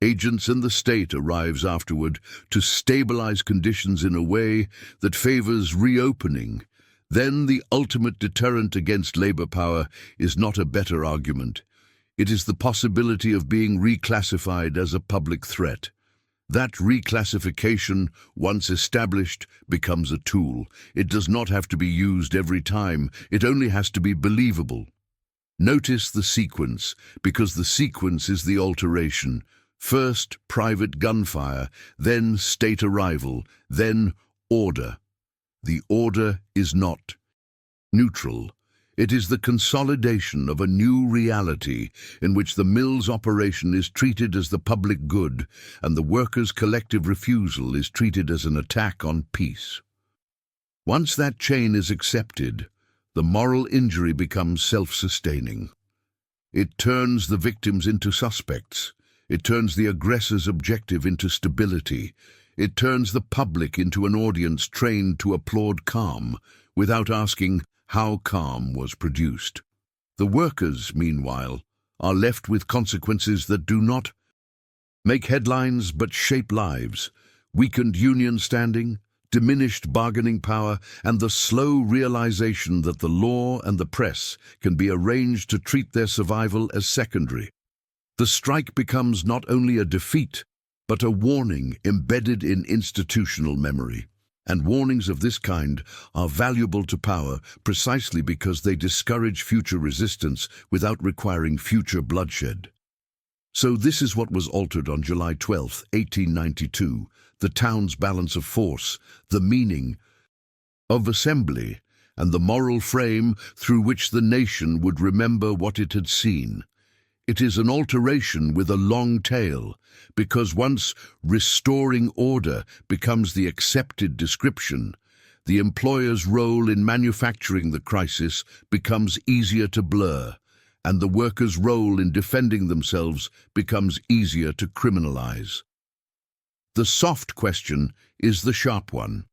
Speaker 1: agents and the state arrives afterward to stabilize conditions in a way that favors reopening, then the ultimate deterrent against labor power is not a better argument. It is the possibility of being reclassified as a public threat. That reclassification, once established, becomes a tool. It does not have to be used every time. It only has to be believable. Notice the sequence, because the sequence is the alteration. First, private gunfire, then state arrival, then order. The order is not neutral. It is the consolidation of a new reality in which the mill's operation is treated as the public good and the workers' collective refusal is treated as an attack on peace. Once that chain is accepted, the moral injury becomes self-sustaining. It turns the victims into suspects. It turns the aggressor's objective into stability. It turns the public into an audience trained to applaud calm without asking how calm was produced. The workers, meanwhile, are left with consequences that do not make headlines but shape lives: weakened union standing, diminished bargaining power, and the slow realization that the law and the press can be arranged to treat their survival as secondary. The strike becomes not only a defeat, but a warning embedded in institutional memory. And warnings of this kind are valuable to power precisely because they discourage future resistance without requiring future bloodshed. So this is what was altered on July 12, 1892, the town's balance of force, the meaning of assembly, and the moral frame through which the nation would remember what it had seen. It is an alteration with a long tail, because once restoring order becomes the accepted description, the employer's role in manufacturing the crisis becomes easier to blur, and the workers' role in defending themselves becomes easier to criminalize. The soft question is the sharp one,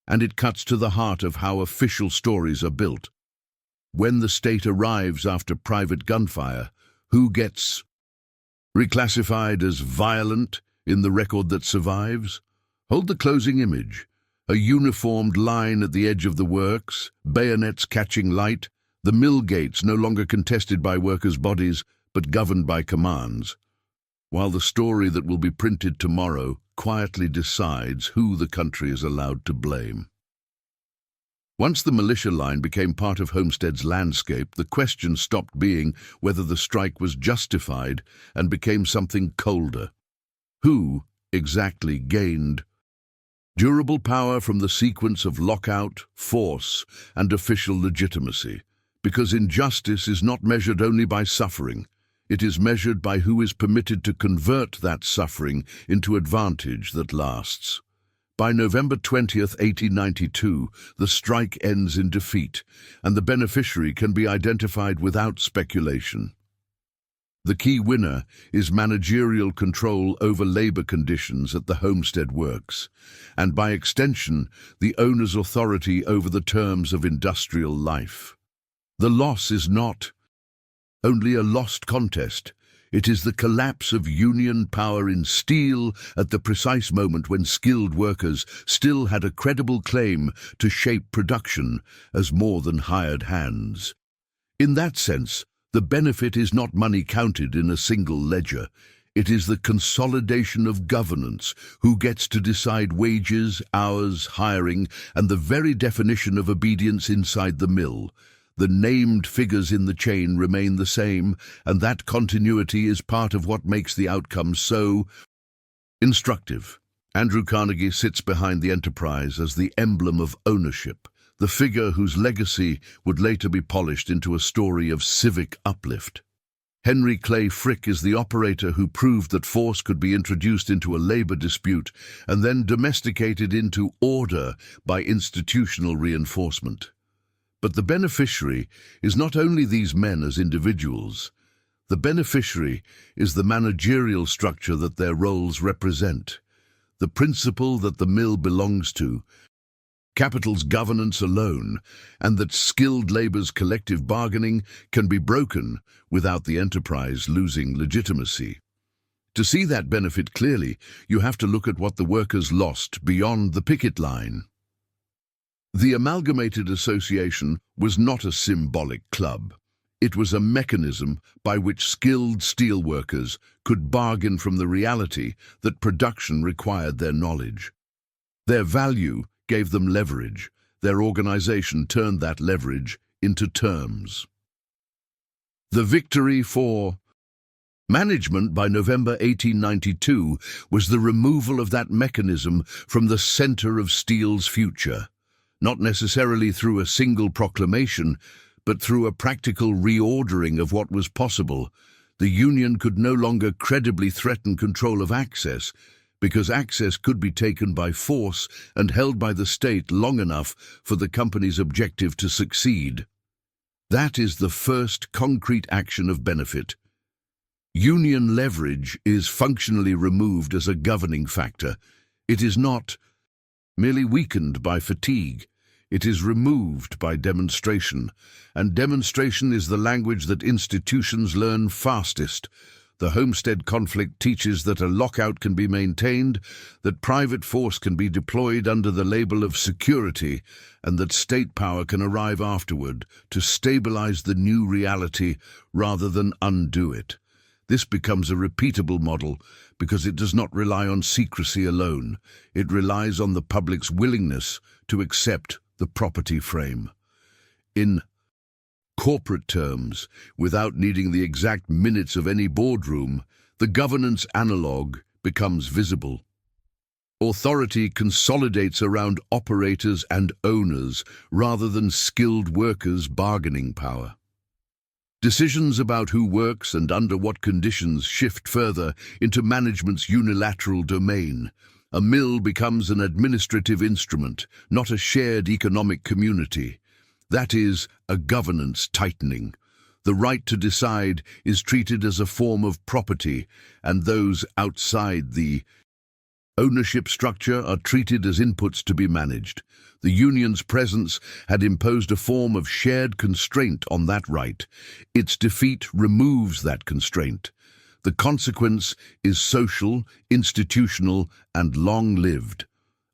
Speaker 1: and it cuts to the heart of how official stories are built. When the state arrives after private gunfire, who gets reclassified as violent in the record that survives? Hold the closing image. A uniformed line at the edge of the works, bayonets catching light, the mill gates no longer contested by workers' bodies, but governed by commands. While the story that will be printed tomorrow quietly decides who the country is allowed to blame. Once the militia line became part of Homestead's landscape, the question stopped being whether the strike was justified and became something colder. Who exactly gained durable power from the sequence of lockout, force, and official legitimacy? Because injustice is not measured only by suffering. It is measured by who is permitted to convert that suffering into advantage that lasts. By November 20th, 1892, the strike ends in defeat, and the beneficiary can be identified without speculation. The key winner is managerial control over labor conditions at the Homestead Works, and by extension, the owner's authority over the terms of industrial life. The loss is not only a lost contest, it is the collapse of union power in steel at the precise moment when skilled workers still had a credible claim to shape production as more than hired hands. In that sense, the benefit is not money counted in a single ledger. It is the consolidation of governance, who gets to decide wages, hours, hiring, and the very definition of obedience inside the mill. The named figures in the chain remain the same, and that continuity is part of what makes the outcome so instructive. Andrew Carnegie sits behind the enterprise as the emblem of ownership, the figure whose legacy would later be polished into a story of civic uplift. Henry Clay Frick is the operator who proved that force could be introduced into a labor dispute and then domesticated into order by institutional reinforcement. But the beneficiary is not only these men as individuals. The beneficiary is the managerial structure that their roles represent, the principle that the mill belongs to, capital's governance alone, and that skilled labor's collective bargaining can be broken without the enterprise losing legitimacy. To see that benefit clearly, you have to look at what the workers lost beyond the picket line. The Amalgamated Association was not a symbolic club. It was a mechanism by which skilled steelworkers could bargain from the reality that production required their knowledge. Their value gave them leverage. Their organization turned that leverage into terms. The victory for management by November 1892 was the removal of that mechanism from the center of steel's future, not necessarily through a single proclamation, but through a practical reordering of what was possible. The union could no longer credibly threaten control of access, because access could be taken by force and held by the state long enough for the company's objective to succeed. That is the first concrete action of benefit. Union leverage is functionally removed as a governing factor. It is not merely weakened by fatigue. It is removed by demonstration, and demonstration is the language that institutions learn fastest. The Homestead conflict teaches that a lockout can be maintained, that private force can be deployed under the label of security, and that state power can arrive afterward to stabilize the new reality rather than undo it. This becomes a repeatable model because it does not rely on secrecy alone. It relies on the public's willingness to accept the property frame. In corporate terms, without needing the exact minutes of any boardroom, the governance analog becomes visible. Authority consolidates around operators and owners rather than skilled workers' bargaining power. Decisions about who works and under what conditions shift further into management's unilateral domain. A mill becomes an administrative instrument, not a shared economic community. That is a governance tightening. The right to decide is treated as a form of property, and those outside the ownership structure are treated as inputs to be managed. The union's presence had imposed a form of shared constraint on that right. Its defeat removes that constraint. The consequence is social, institutional, and long-lived.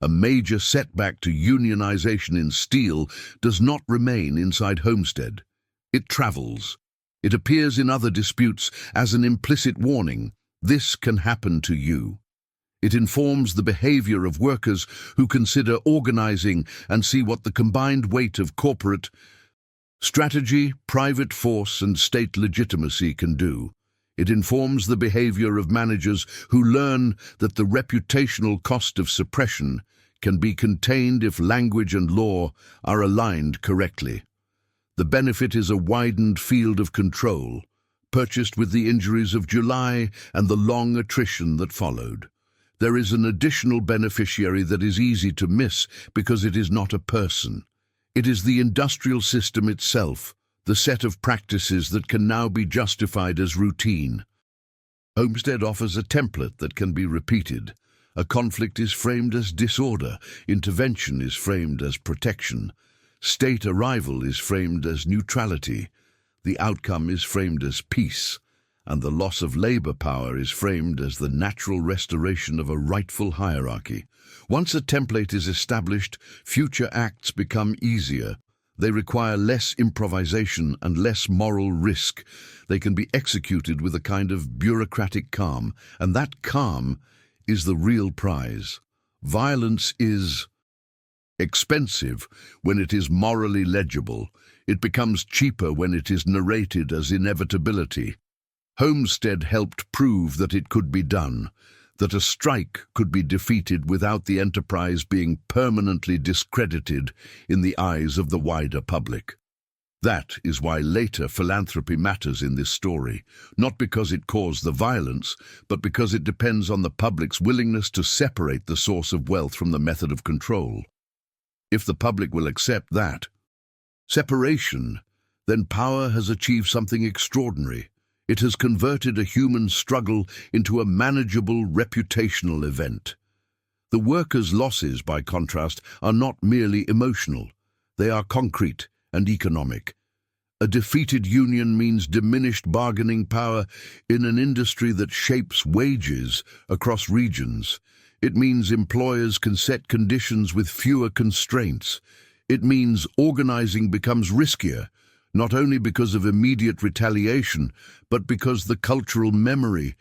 Speaker 1: A major setback to unionization in steel does not remain inside Homestead. It travels. It appears in other disputes as an implicit warning. This can happen to you. It informs the behavior of workers who consider organizing and see what the combined weight of corporate strategy, private force, and state legitimacy can do. It informs the behavior of managers who learn that the reputational cost of suppression can be contained if language and law are aligned correctly. The benefit is a widened field of control, purchased with the injuries of July and the long attrition that followed. there is an additional beneficiary that is easy to miss because it is not a person. It is the industrial system itself, the set of practices that can now be justified as routine. Homestead offers a template that can be repeated. A conflict is framed as disorder, intervention is framed as protection, state arrival is framed as neutrality, the outcome is framed as peace, and the loss of labor power is framed as the natural restoration of a rightful hierarchy. Once a template is established, future acts become easier. They require less improvisation and less moral risk. They can be executed with a kind of bureaucratic calm, and that calm is the real prize. Violence is expensive when it is morally legible. It becomes cheaper when it is narrated as inevitability. Homestead helped prove that it could be done, that a strike could be defeated without the enterprise being permanently discredited in the eyes of the wider public. That is why later philanthropy matters in this story, not because it caused the violence, but because it depends on the public's willingness to separate the source of wealth from the method of control. If the public will accept that separation, then power has achieved something extraordinary. It has converted a human struggle into a manageable reputational event. The workers' losses, by contrast, are not merely emotional. They are concrete and economic. A defeated union means diminished bargaining power in an industry that shapes wages across regions. It means employers can set conditions with fewer constraints. It means organizing becomes riskier, not only because of immediate retaliation, but because the cultural memory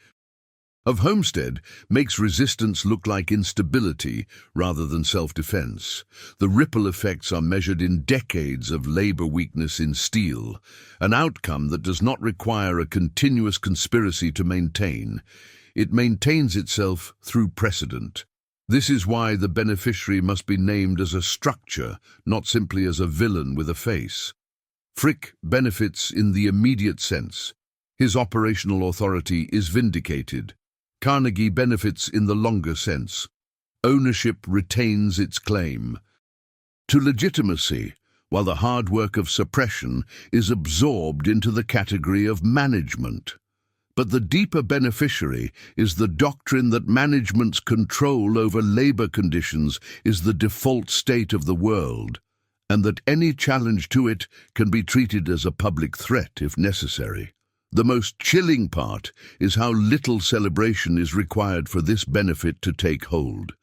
Speaker 1: of Homestead makes resistance look like instability rather than self-defense. The ripple effects are measured in decades of labor weakness in steel, an outcome that does not require a continuous conspiracy to maintain. It maintains itself through precedent. This is why the beneficiary must be named as a structure, not simply as a villain with a face. Frick benefits in the immediate sense. His operational authority is vindicated. Carnegie benefits in the longer sense. Ownership retains its claim to legitimacy, while the hard work of suppression is absorbed into the category of management. But the deeper beneficiary is the doctrine that management's control over labor conditions is the default state of the world, and that any challenge to it can be treated as a public threat if necessary. The most chilling part is how little celebration is required for this benefit to take hold.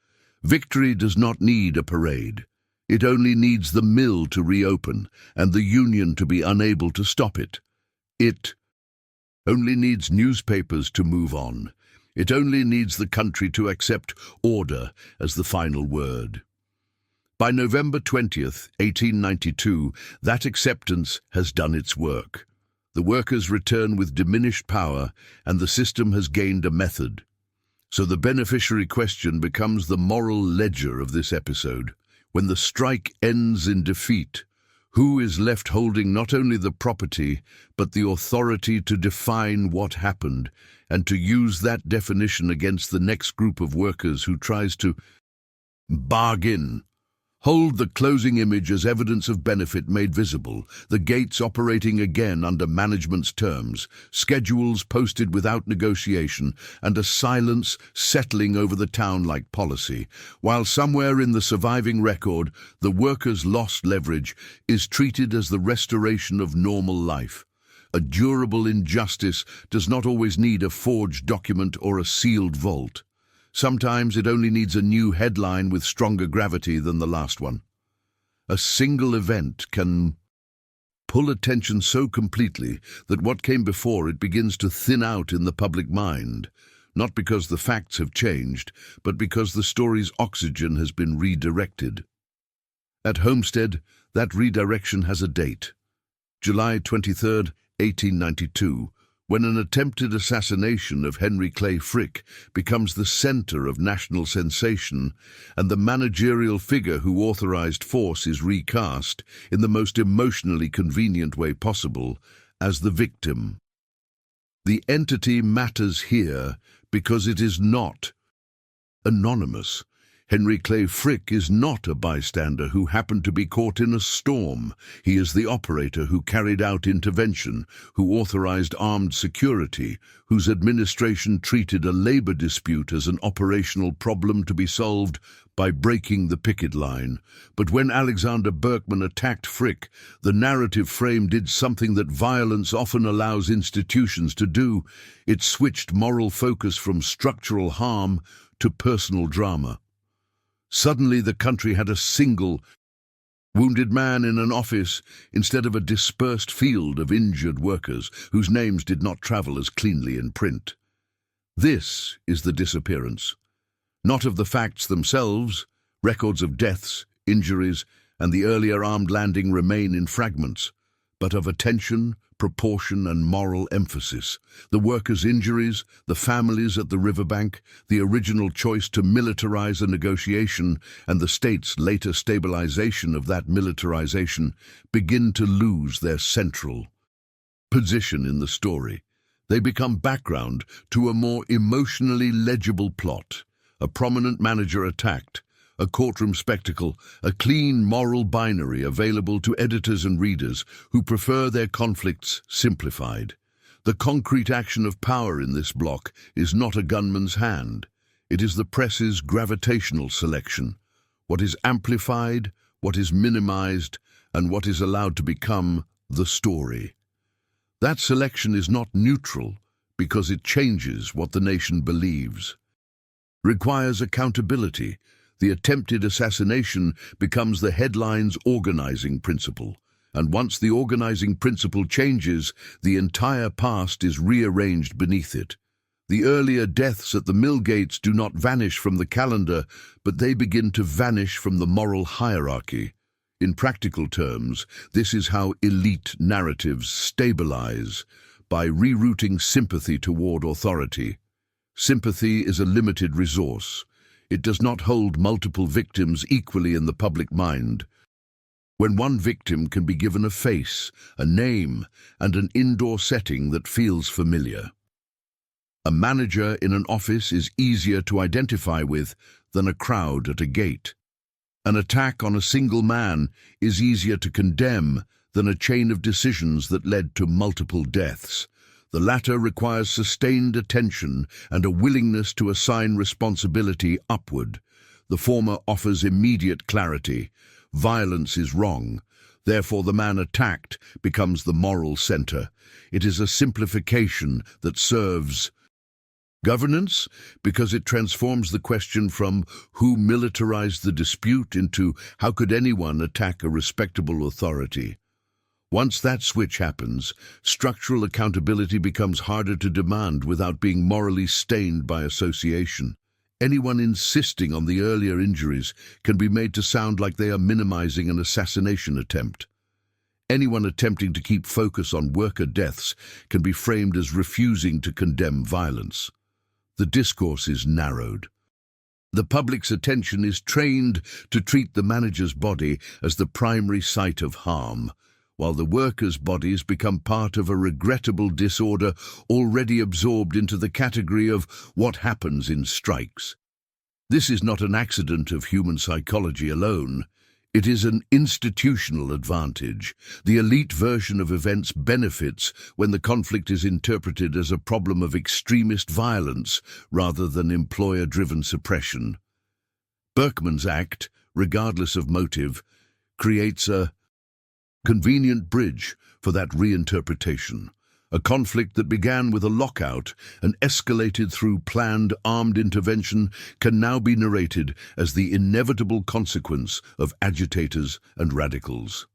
Speaker 1: Victory does not need a parade. It only needs the mill to reopen and the union to be unable to stop it. It only needs newspapers to move on. It only needs the country to accept order as the final word. By November 20th, 1892, that acceptance has done its work. The workers return with diminished power, and the system has gained a method. So the beneficiary question becomes the moral ledger of this episode. When the strike ends in defeat, who is left holding not only the property, but the authority to define what happened, and to use that definition against the next group of workers who tries to bargain? Hold the closing image as evidence of benefit made visible, the gates operating again under management's terms, schedules posted without negotiation, and a silence settling over the town like policy, while somewhere in the surviving record, the workers' lost leverage is treated as the restoration of normal life. A durable injustice does not always need a forged document or a sealed vault. Sometimes it only needs a new headline with stronger gravity than the last one. A single event can pull attention so completely that what came before it begins to thin out in the public mind, not because the facts have changed, but because the story's oxygen has been redirected. At Homestead, that redirection has a date. July 23rd, 1892, when an attempted assassination of Henry Clay Frick becomes the center of national sensation, and the managerial figure who authorized force is recast, in the most emotionally convenient way possible, as the victim. The entity matters here because it is not Anonymous. Henry Clay Frick is not a bystander who happened to be caught in a storm. He is the operator who carried out intervention, who authorized armed security, whose administration treated a labor dispute as an operational problem to be solved by breaking the picket line. But when Alexander Berkman attacked Frick, the narrative frame did something that violence often allows institutions to do. It switched moral focus from structural harm to personal drama. Suddenly the country had a single wounded man in an office instead of a dispersed field of injured workers whose names did not travel as cleanly in print. This is the disappearance. Not of the facts themselves. Records of deaths, injuries, and the earlier armed landing remain in fragments, but of attention, proportion, and moral emphasis. The workers' injuries, the families at the riverbank, the original choice to militarize a negotiation, and the state's later stabilization of that militarization begin to lose their central position in the story. They become background to a more emotionally legible plot. A prominent manager attacked, a courtroom spectacle, a clean moral binary available to editors and readers who prefer their conflicts simplified. The concrete action of power in this block is not a gunman's hand. It is the press's gravitational selection. What is amplified, what is minimized, and what is allowed to become the story. That selection is not neutral because it changes what the nation believes. Requires accountability. The attempted assassination becomes the headline's organizing principle. And once the organizing principle changes, the entire past is rearranged beneath it. The earlier deaths at the mill gates do not vanish from the calendar, but they begin to vanish from the moral hierarchy. In practical terms, this is how elite narratives stabilize, by rerouting sympathy toward authority. Sympathy is a limited resource. It does not hold multiple victims equally in the public mind. When one victim can be given a face, a name, and an indoor setting that feels familiar. A manager in an office is easier to identify with than a crowd at a gate. An attack on a single man is easier to condemn than a chain of decisions that led to multiple deaths. The latter requires sustained attention and a willingness to assign responsibility upward. The former offers immediate clarity. Violence is wrong. Therefore, the man attacked becomes the moral center. It is a simplification that serves governance because it transforms the question from who militarized the dispute into how could anyone attack a respectable authority. Once that switch happens, structural accountability becomes harder to demand without being morally stained by association. Anyone insisting on the earlier injuries can be made to sound like they are minimizing an assassination attempt. Anyone attempting to keep focus on worker deaths can be framed as refusing to condemn violence. The discourse is narrowed. The public's attention is trained to treat the manager's body as the primary site of harm, while the workers' bodies become part of a regrettable disorder already absorbed into the category of what happens in strikes. This is not an accident of human psychology alone. It is an institutional advantage. The elite version of events benefits when the conflict is interpreted as a problem of extremist violence rather than employer-driven suppression. Berkman's act, regardless of motive, creates a convenient bridge for that reinterpretation. A conflict that began with a lockout and escalated through planned armed intervention can now be narrated as the inevitable consequence of agitators and radicals.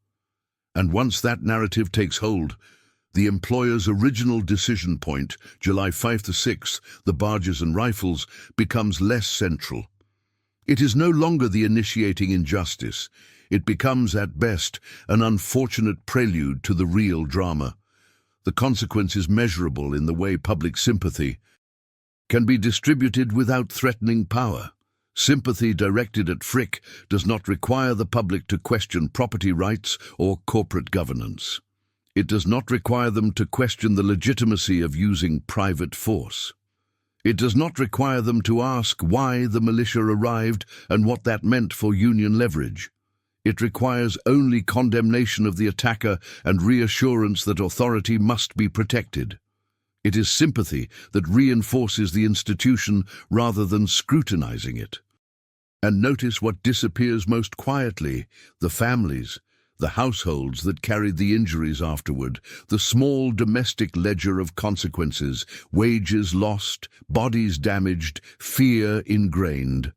Speaker 1: And once that narrative takes hold, the employer's original decision point, July 5 to 6, the barges and rifles, becomes less central. It is no longer the initiating injustice. It becomes, at best, an unfortunate prelude to the real drama. The consequence is measurable in the way public sympathy can be distributed without threatening power. Sympathy directed at Frick does not require the public to question property rights or corporate governance. It does not require them to question the legitimacy of using private force. It does not require them to ask why the militia arrived and what that meant for Union leverage. It requires only condemnation of the attacker and reassurance that authority must be protected. It is sympathy that reinforces the institution rather than scrutinizing it. And notice what disappears most quietly: the families, the households that carried the injuries afterward, the small domestic ledger of consequences, wages lost, bodies damaged, fear ingrained.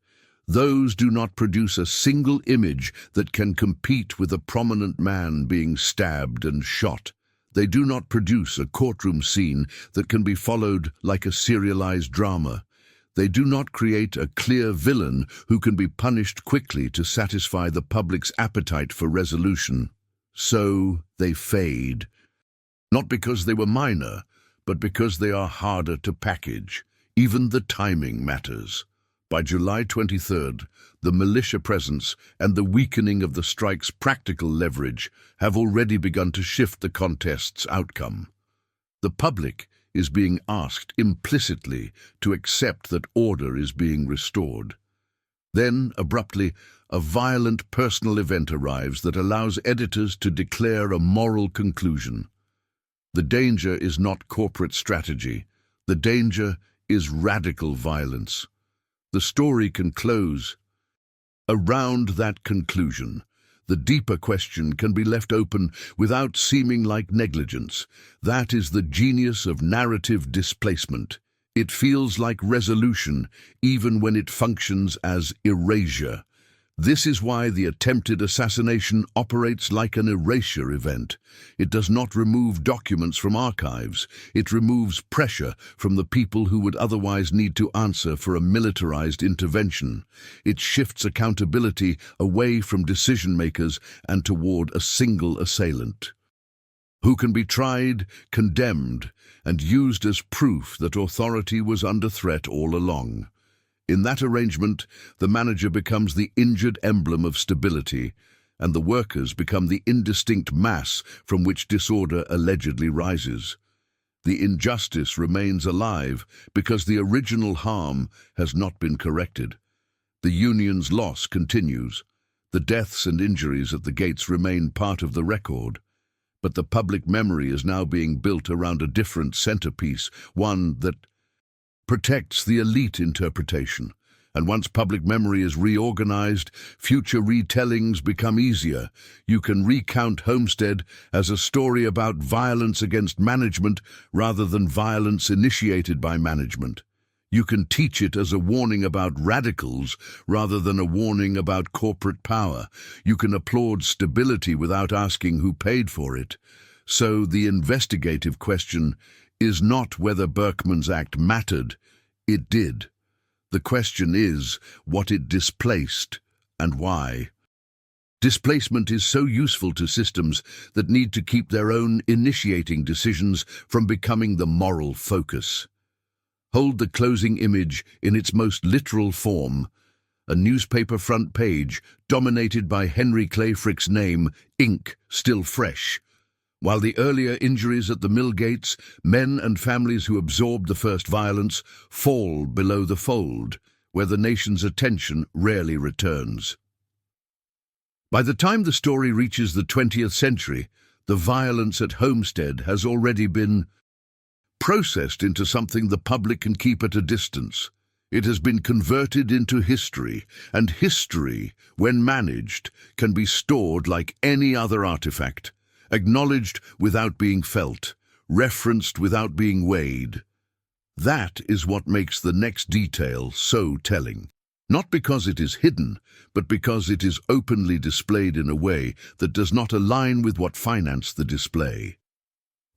Speaker 1: Those do not produce a single image that can compete with a prominent man being stabbed and shot. They do not produce a courtroom scene that can be followed like a serialized drama. They do not create a clear villain who can be punished quickly to satisfy the public's appetite for resolution. So they fade. Not because they were minor, but because they are harder to package. Even the timing matters. By July 23rd, the militia presence and the weakening of the strike's practical leverage have already begun to shift the contest's outcome. The public is being asked implicitly to accept that order is being restored. Then, abruptly, a violent personal event arrives that allows editors to declare a moral conclusion. The danger is not corporate strategy. The danger is radical violence. The story can close. Around that conclusion, the deeper question can be left open without seeming like negligence. That is the genius of narrative displacement. It feels like resolution, even when it functions as erasure. This is why the attempted assassination operates like an erasure event. It does not remove documents from archives. It removes pressure from the people who would otherwise need to answer for a militarized intervention. It shifts accountability away from decision-makers and toward a single assailant, who can be tried, condemned, and used as proof that authority was under threat all along. In that arrangement, the manager becomes the injured emblem of stability, and the workers become the indistinct mass from which disorder allegedly rises. The injustice remains alive because the original harm has not been corrected. The union's loss continues. The deaths and injuries at the gates remain part of the record. But the public memory is now being built around a different centerpiece, one that protects the elite interpretation. And once public memory is reorganized, future retellings become easier. You can recount Homestead as a story about violence against management rather than violence initiated by management. You can teach it as a warning about radicals rather than a warning about corporate power. You can applaud stability without asking who paid for it. So the investigative question is not whether Berkman's act mattered. It did. The question is what it displaced and why. Displacement is so useful to systems that need to keep their own initiating decisions from becoming the moral focus. Hold the closing image in its most literal form, a newspaper front page dominated by Henry Clay Frick's name, ink still fresh. While the earlier injuries at the mill gates, men and families who absorbed the first violence fall below the fold, where the nation's attention rarely returns. By the time the story reaches the 20th century, the violence at Homestead has already been processed into something the public can keep at a distance. It has been converted into history, and history, when managed, can be stored like any other artifact. Acknowledged without being felt, referenced without being weighed. That is what makes the next detail so telling. Not because it is hidden, but because it is openly displayed in a way that does not align with what financed the display.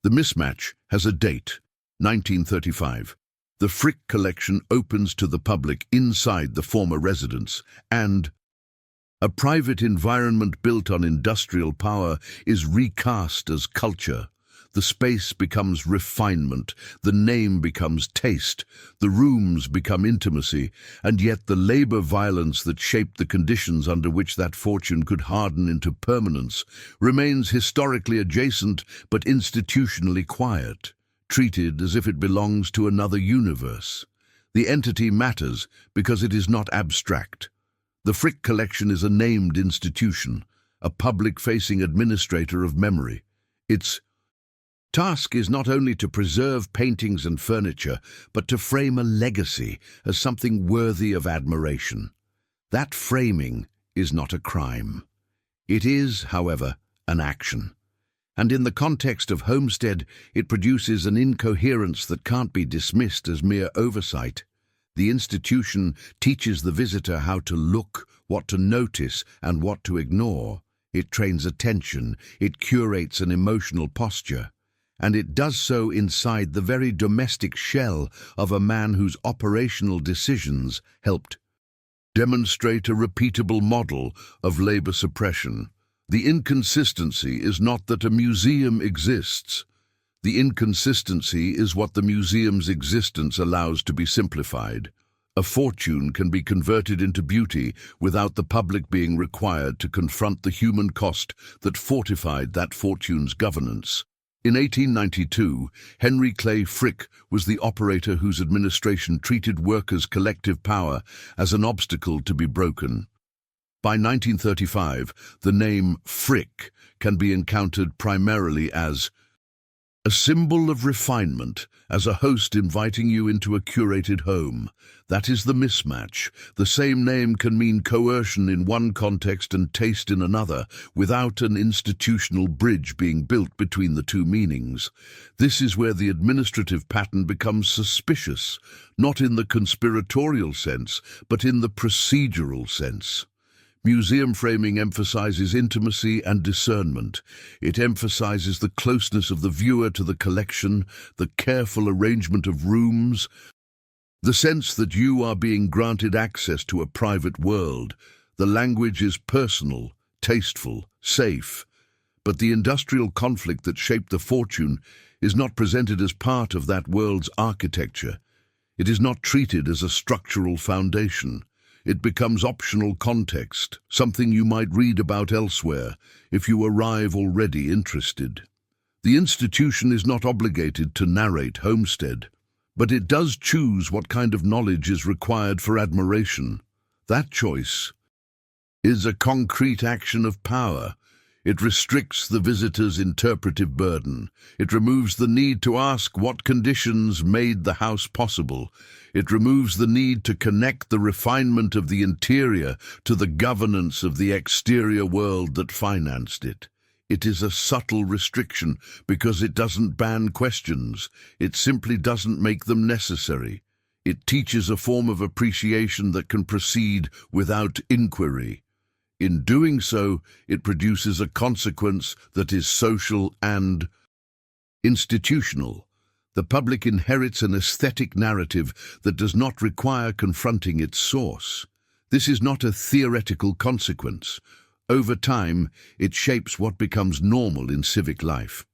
Speaker 1: The mismatch has a date, 1935. The Frick collection opens to the public inside the former residence, and a private environment built on industrial power is recast as culture. The space becomes refinement, the name becomes taste, the rooms become intimacy, and yet the labor violence that shaped the conditions under which that fortune could harden into permanence remains historically adjacent but institutionally quiet, treated as if it belongs to another universe. The entity matters because it is not abstract. The Frick collection is a named institution, a public-facing administrator of memory. Its task is not only to preserve paintings and furniture, but to frame a legacy as something worthy of admiration. That framing is not a crime. It is, however, an action. And in the context of Homestead, it produces an incoherence that can't be dismissed as mere oversight. The institution teaches the visitor how to look, what to notice, and what to ignore. It trains attention, it curates an emotional posture, and it does so inside the very domestic shell of a man whose operational decisions helped demonstrate a repeatable model of labor suppression. The inconsistency is not that a museum exists. The inconsistency is what the museum's existence allows to be simplified. A fortune can be converted into beauty without the public being required to confront the human cost that fortified that fortune's governance. In 1892, Henry Clay Frick was the operator whose administration treated workers' collective power as an obstacle to be broken. By 1935, the name Frick can be encountered primarily as a symbol of refinement, as a host inviting you into a curated home. That is the mismatch. The same name can mean coercion in one context and taste in another, without an institutional bridge being built between the two meanings. This is where the administrative pattern becomes suspicious, not in the conspiratorial sense, but in the procedural sense. Museum framing emphasizes intimacy and discernment. It emphasizes the closeness of the viewer to the collection, the careful arrangement of rooms, the sense that you are being granted access to a private world. The language is personal, tasteful, safe. But the industrial conflict that shaped the fortune is not presented as part of that world's architecture. It is not treated as a structural foundation. It becomes optional context, something you might read about elsewhere if you arrive already interested. The institution is not obligated to narrate Homestead, but it does choose what kind of knowledge is required for admiration. That choice is a concrete action of power. It restricts the visitor's interpretive burden. It removes the need to ask what conditions made the house possible. It removes the need to connect the refinement of the interior to the governance of the exterior world that financed it. It is a subtle restriction because it doesn't ban questions. It simply doesn't make them necessary. It teaches a form of appreciation that can proceed without inquiry. In doing so, it produces a consequence that is social and institutional. The public inherits an aesthetic narrative that does not require confronting its source. This is not a theoretical consequence. Over time, it shapes what becomes normal in civic life.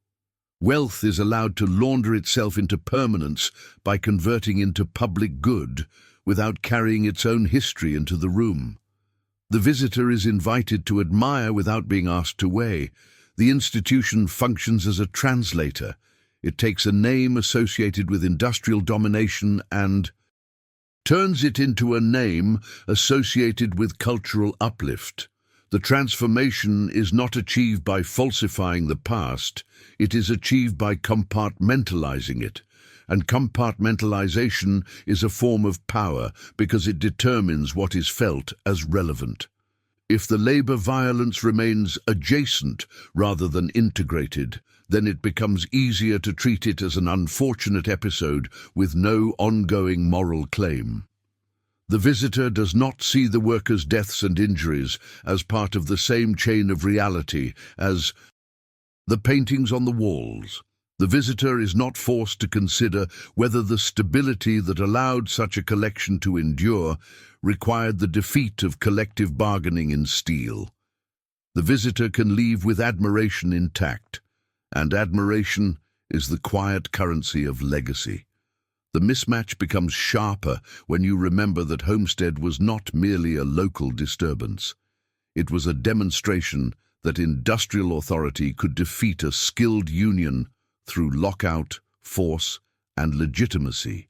Speaker 1: Wealth is allowed to launder itself into permanence by converting into public good without carrying its own history into the room. The visitor is invited to admire without being asked to weigh. The institution functions as a translator. It takes a name associated with industrial domination and turns it into a name associated with cultural uplift. The transformation is not achieved by falsifying the past. It is achieved by compartmentalizing it. And compartmentalization is a form of power because it determines what is felt as relevant. If the labor violence remains adjacent rather than integrated, then it becomes easier to treat it as an unfortunate episode with no ongoing moral claim. The visitor does not see the workers' deaths and injuries as part of the same chain of reality as the paintings on the walls. The visitor is not forced to consider whether the stability that allowed such a collection to endure required the defeat of collective bargaining in steel. The visitor can leave with admiration intact, and admiration is the quiet currency of legacy. The mismatch becomes sharper when you remember that Homestead was not merely a local disturbance. It was a demonstration that industrial authority could defeat a skilled union through lockout, force, and legitimacy.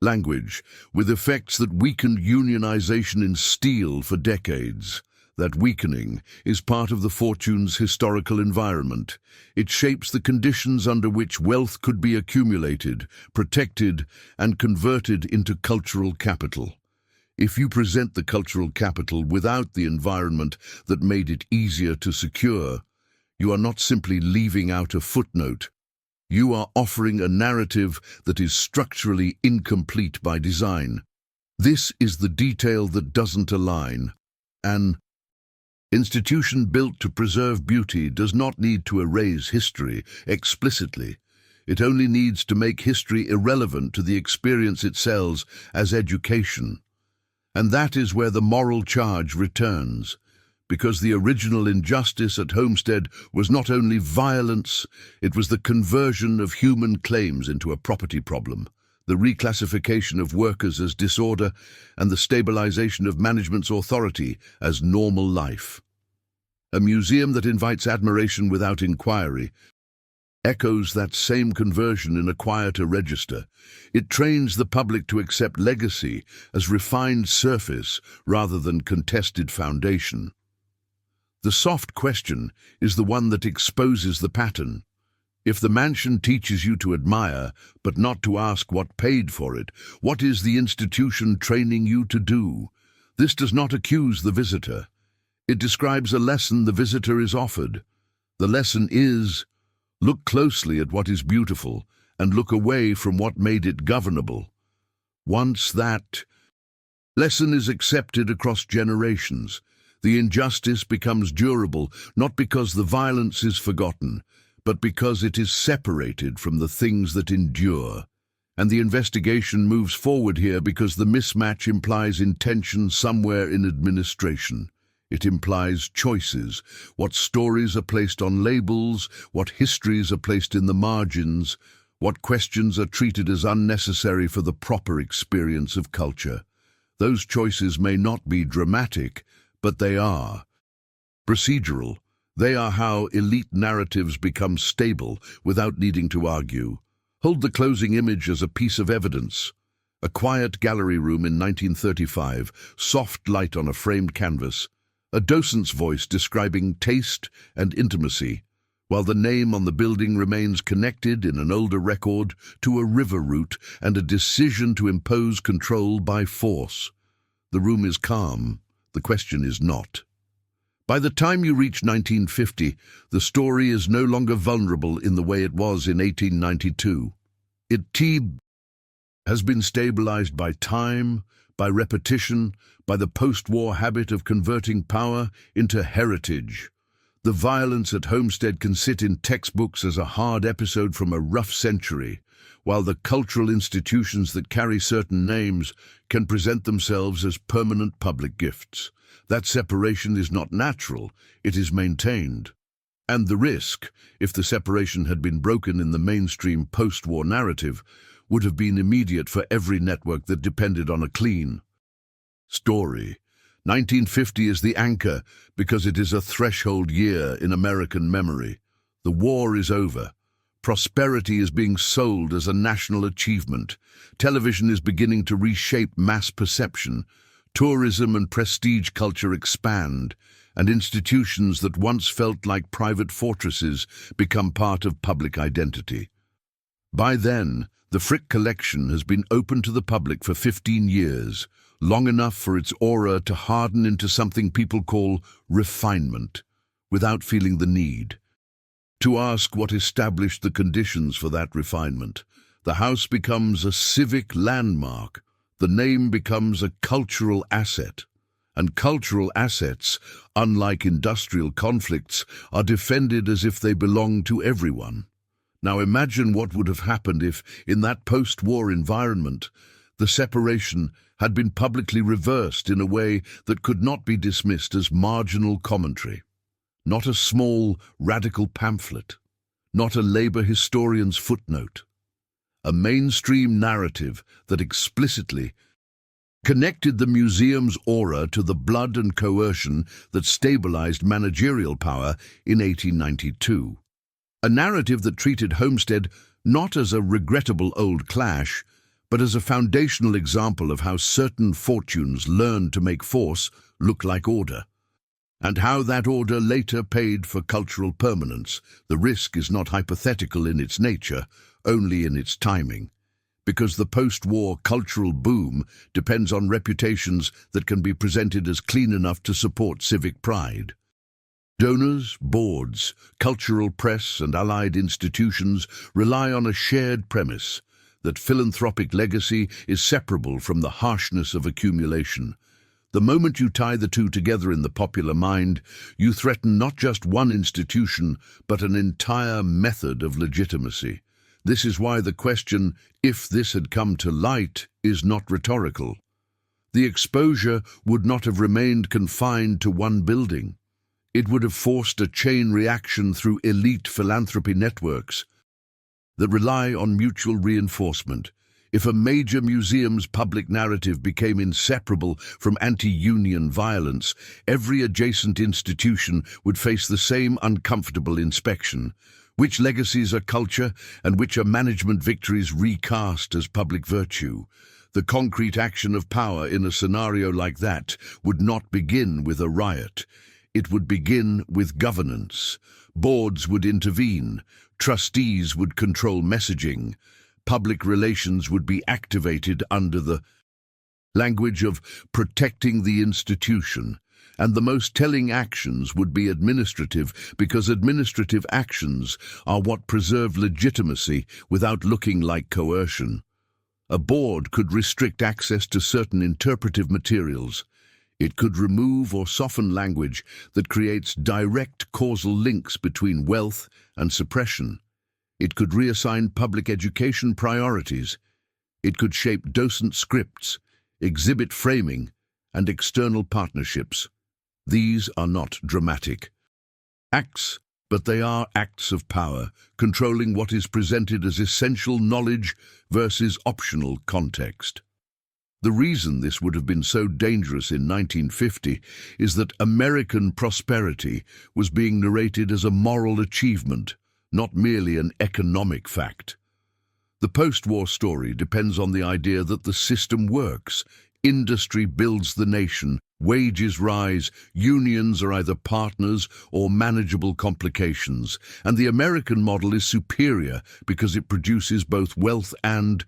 Speaker 1: language, with effects that weakened unionization in steel for decades. That weakening is part of the fortune's historical environment. It shapes the conditions under which wealth could be accumulated, protected, and converted into cultural capital. If you present the cultural capital without the environment that made it easier to secure, you are not simply leaving out a footnote. You are offering a narrative that is structurally incomplete by design. This is the detail that doesn't align. An institution built to preserve beauty does not need to erase history explicitly. It only needs to make history irrelevant to the experience it sells as education. And that is where the moral charge returns, because the original injustice at Homestead was not only violence, it was the conversion of human claims into a property problem, the reclassification of workers as disorder, and the stabilization of management's authority as normal life. A museum that invites admiration without inquiry echoes that same conversion in a quieter register. It trains the public to accept legacy as refined surface rather than contested foundation. The soft question is the one that exposes the pattern. If the mansion teaches you to admire, but not to ask what paid for it, what is the institution training you to do? This does not accuse the visitor. It describes a lesson the visitor is offered. The lesson is, look closely at what is beautiful and look away from what made it governable. Once that lesson is accepted across generations, the injustice becomes durable, not because the violence is forgotten, but because it is separated from the things that endure. And the investigation moves forward here because the mismatch implies intention somewhere in administration. It implies choices, what stories are placed on labels, what histories are placed in the margins, what questions are treated as unnecessary for the proper experience of culture. Those choices may not be dramatic, but they are procedural. They are how elite narratives become stable without needing to argue. Hold the closing image as a piece of evidence. A quiet gallery room in 1935, soft light on a framed canvas, a docent's voice describing taste and intimacy, while the name on the building remains connected in an older record to a river route and a decision to impose control by force. The room is calm, the question is not. By the time you reach 1950, the story is no longer vulnerable in the way it was in 1892. It has been stabilized by time, by repetition, by the post-war habit of converting power into heritage. The violence at Homestead can sit in textbooks as a hard episode from a rough century, while the cultural institutions that carry certain names can present themselves as permanent public gifts. That separation is not natural, it is maintained. And the risk, if the separation had been broken in the mainstream post-war narrative, would have been immediate for every network that depended on a clean story. 1950 is the anchor because it is a threshold year in American memory. The war is over. Prosperity is being sold as a national achievement. Television is beginning to reshape mass perception. Tourism and prestige culture expand, and institutions that once felt like private fortresses become part of public identity. By then, the Frick collection has been open to the public for 15 years, long enough for its aura to harden into something people call refinement, without feeling the need to ask what established the conditions for that refinement. The house becomes a civic landmark. The name becomes a cultural asset. And cultural assets, unlike industrial conflicts, are defended as if they belong to everyone. Now imagine what would have happened if, in that post-war environment, the separation had been publicly reversed in a way that could not be dismissed as marginal commentary. Not a small, radical pamphlet. Not a labor historian's footnote. A mainstream narrative that explicitly connected the museum's aura to the blood and coercion that stabilized managerial power in 1892. A narrative that treated Homestead not as a regrettable old clash, but as a foundational example of how certain fortunes learned to make force look like order, and how that order later paid for cultural permanence. The risk is not hypothetical in its nature, only in its timing, because the post-war cultural boom depends on reputations that can be presented as clean enough to support civic pride. Donors, boards, cultural press, and allied institutions rely on a shared premise that philanthropic legacy is separable from the harshness of accumulation. The moment you tie the two together in the popular mind, you threaten not just one institution, but an entire method of legitimacy. This is why the question, if this had come to light, is not rhetorical. The exposure would not have remained confined to one building. It would have forced a chain reaction through elite philanthropy networks that rely on mutual reinforcement. If a major museum's public narrative became inseparable from anti-union violence, every adjacent institution would face the same uncomfortable inspection. Which legacies are culture and which are management victories recast as public virtue? The concrete action of power in a scenario like that would not begin with a riot. It would begin with governance. Boards would intervene. Trustees would control messaging. Public relations would be activated under the language of protecting the institution. And the most telling actions would be administrative, because administrative actions are what preserve legitimacy without looking like coercion. A board could restrict access to certain interpretive materials. It could remove or soften language that creates direct causal links between wealth and suppression. It could reassign public education priorities. It could shape docent scripts, exhibit framing, and external partnerships. These are not dramatic acts, but they are acts of power, controlling what is presented as essential knowledge versus optional context. The reason this would have been so dangerous in 1950 is that American prosperity was being narrated as a moral achievement, not merely an economic fact. The post-war story depends on the idea that the system works. Industry builds the nation, wages rise, unions are either partners or manageable complications, and the American model is superior because it produces both wealth and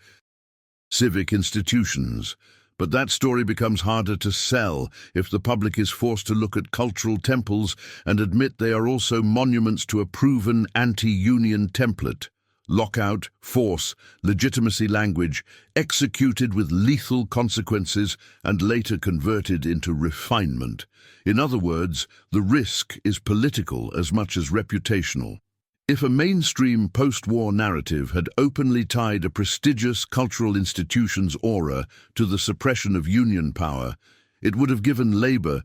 Speaker 1: civic institutions. But that story becomes harder to sell if the public is forced to look at cultural temples and admit they are also monuments to a proven anti-union template. Lockout, force, legitimacy language, executed with lethal consequences and later converted into refinement. In other words, the risk is political as much as reputational. If a mainstream post-war narrative had openly tied a prestigious cultural institution's aura to the suppression of union power, it would have given labor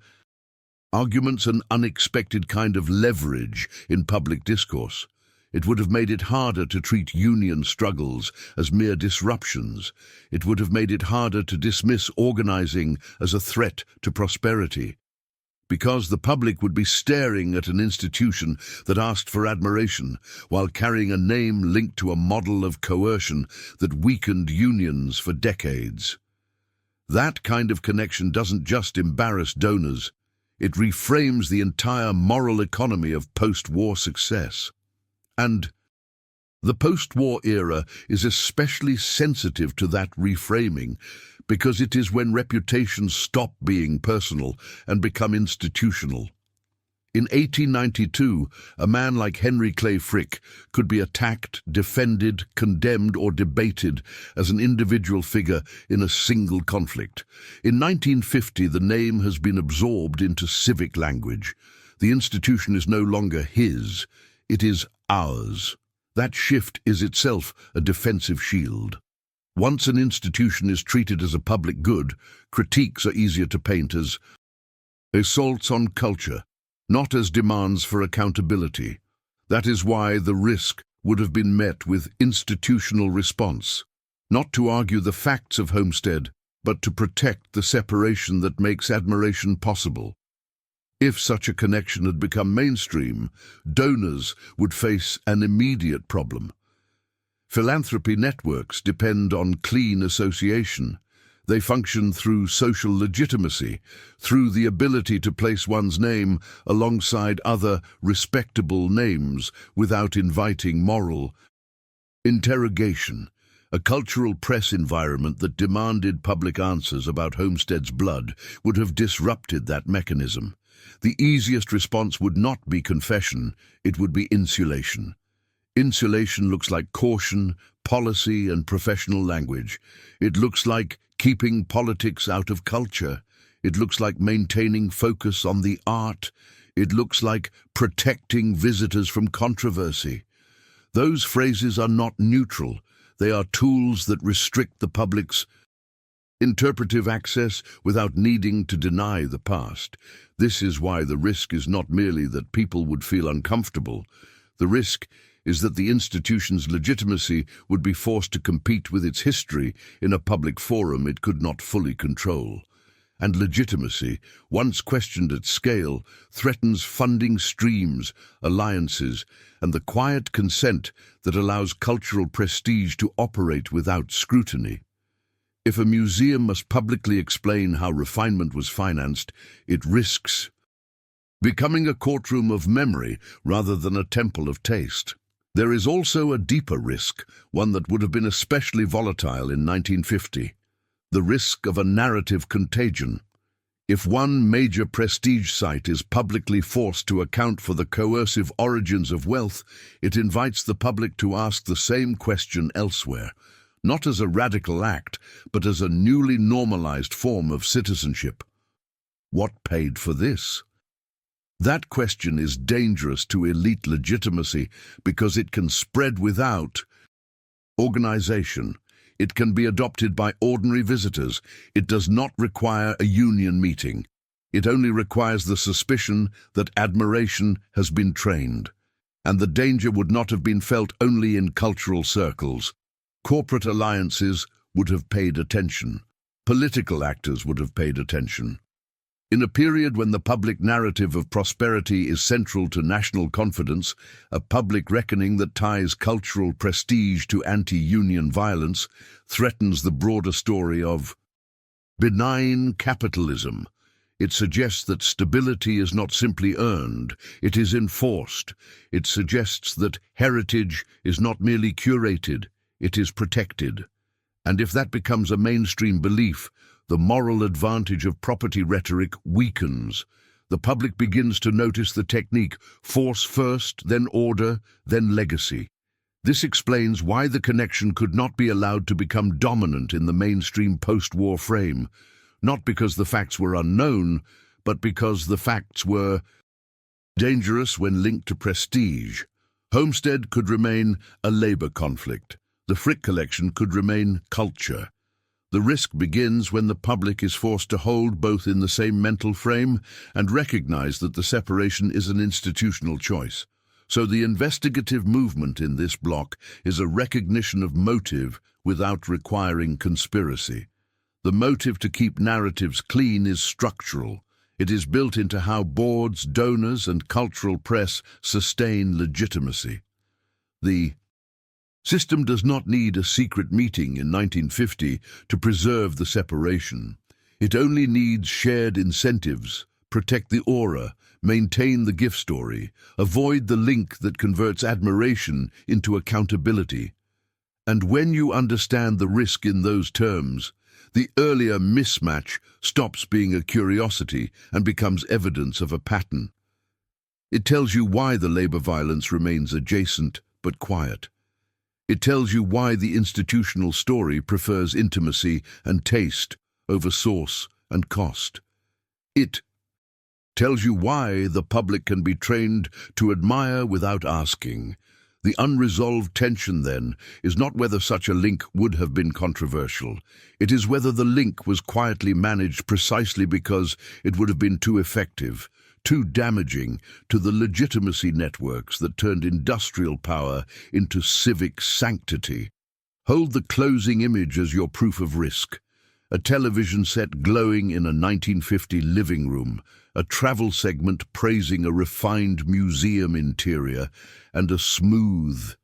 Speaker 1: arguments an unexpected kind of leverage in public discourse. It would have made it harder to treat union struggles as mere disruptions. It would have made it harder to dismiss organizing as a threat to prosperity, because the public would be staring at an institution that asked for admiration while carrying a name linked to a model of coercion that weakened unions for decades. That kind of connection doesn't just embarrass donors, it reframes the entire moral economy of post-war success. And the post-war era is especially sensitive to that reframing, because it is when reputations stop being personal and become institutional. In 1892, a man like Henry Clay Frick could be attacked, defended, condemned, or debated as an individual figure in a single conflict. In 1950, the name has been absorbed into civic language. The institution is no longer his, it is ours. That shift is itself a defensive shield. Once an institution is treated as a public good, critiques are easier to paint as assaults on culture, not as demands for accountability. That is why the risk would have been met with institutional response, not to argue the facts of Homestead, but to protect the separation that makes admiration possible. If such a connection had become mainstream, donors would face an immediate problem. Philanthropy networks depend on clean association. They function through social legitimacy, through the ability to place one's name alongside other respectable names without inviting moral interrogation. A cultural press environment that demanded public answers about Homestead's blood would have disrupted that mechanism. The easiest response would not be confession, it would be insulation. Insulation looks like caution, policy, and professional language. It looks like keeping politics out of culture. It looks like maintaining focus on the art. It looks like protecting visitors from controversy. Those phrases are not neutral. They are tools that restrict the public's interpretive access without needing to deny the past. This is why the risk is not merely that people would feel uncomfortable. The risk is that the institution's legitimacy would be forced to compete with its history in a public forum it could not fully control. And legitimacy, once questioned at scale, threatens funding streams, alliances, and the quiet consent that allows cultural prestige to operate without scrutiny. If a museum must publicly explain how refinement was financed, it risks becoming a courtroom of memory rather than a temple of taste. There is also a deeper risk, one that would have been especially volatile in 1950. The risk of a narrative contagion. If one major prestige site is publicly forced to account for the coercive origins of wealth, it invites the public to ask the same question elsewhere, not as a radical act, but as a newly normalized form of citizenship. What paid for this? That question is dangerous to elite legitimacy because it can spread without organization. It can be adopted by ordinary visitors. It does not require a union meeting. It only requires the suspicion that admiration has been trained. And the danger would not have been felt only in cultural circles. Corporate alliances would have paid attention. Political actors would have paid attention. In a period when the public narrative of prosperity is central to national confidence, a public reckoning that ties cultural prestige to anti-union violence threatens the broader story of benign capitalism. It suggests that stability is not simply earned, it is enforced. It suggests that heritage is not merely curated, it is protected. And if that becomes a mainstream belief, the moral advantage of property rhetoric weakens. The public begins to notice the technique, force first, then order, then legacy. This explains why the connection could not be allowed to become dominant in the mainstream post-war frame, not because the facts were unknown, but because the facts were dangerous when linked to prestige. Homestead could remain a labor conflict. The Frick collection could remain culture. The risk begins when the public is forced to hold both in the same mental frame and recognize that the separation is an institutional choice. So the investigative movement in this block is a recognition of motive without requiring conspiracy. The motive to keep narratives clean is structural. It is built into how boards, donors, and cultural press sustain legitimacy. The system does not need a secret meeting in 1950 to preserve the separation. It only needs shared incentives, protect the aura, maintain the gift story, avoid the link that converts admiration into accountability. And when you understand the risk in those terms, the earlier mismatch stops being a curiosity and becomes evidence of a pattern. It tells you why the labor violence remains adjacent but quiet. It tells you why the institutional story prefers intimacy and taste over source and cost. It tells you why the public can be trained to admire without asking. The unresolved tension, then, is not whether such a link would have been controversial. It is whether the link was quietly managed precisely because it would have been too effective, too damaging to the legitimacy networks that turned industrial power into civic sanctity. Hold the closing image as your proof of risk. A television set glowing in a 1950 living room, a travel segment praising a refined museum interior, and a smooth,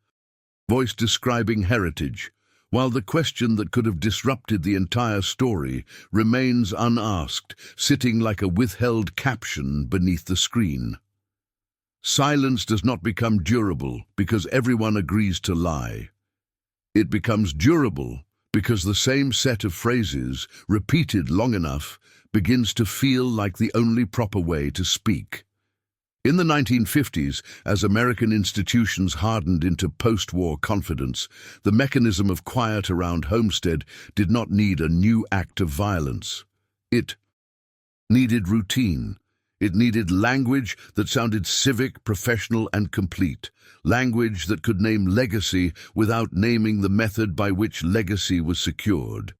Speaker 1: voice describing heritage, while the question that could have disrupted the entire story remains unasked, sitting like a withheld caption beneath the screen. Silence does not become durable because everyone agrees to lie. It becomes durable because the same set of phrases, repeated long enough, begins to feel like the only proper way to speak. In the 1950s, as American institutions hardened into post-war confidence, the mechanism of quiet around Homestead did not need a new act of violence. It needed routine. It needed language that sounded civic, professional, and complete. Language that could name legacy without naming the method by which legacy was secured.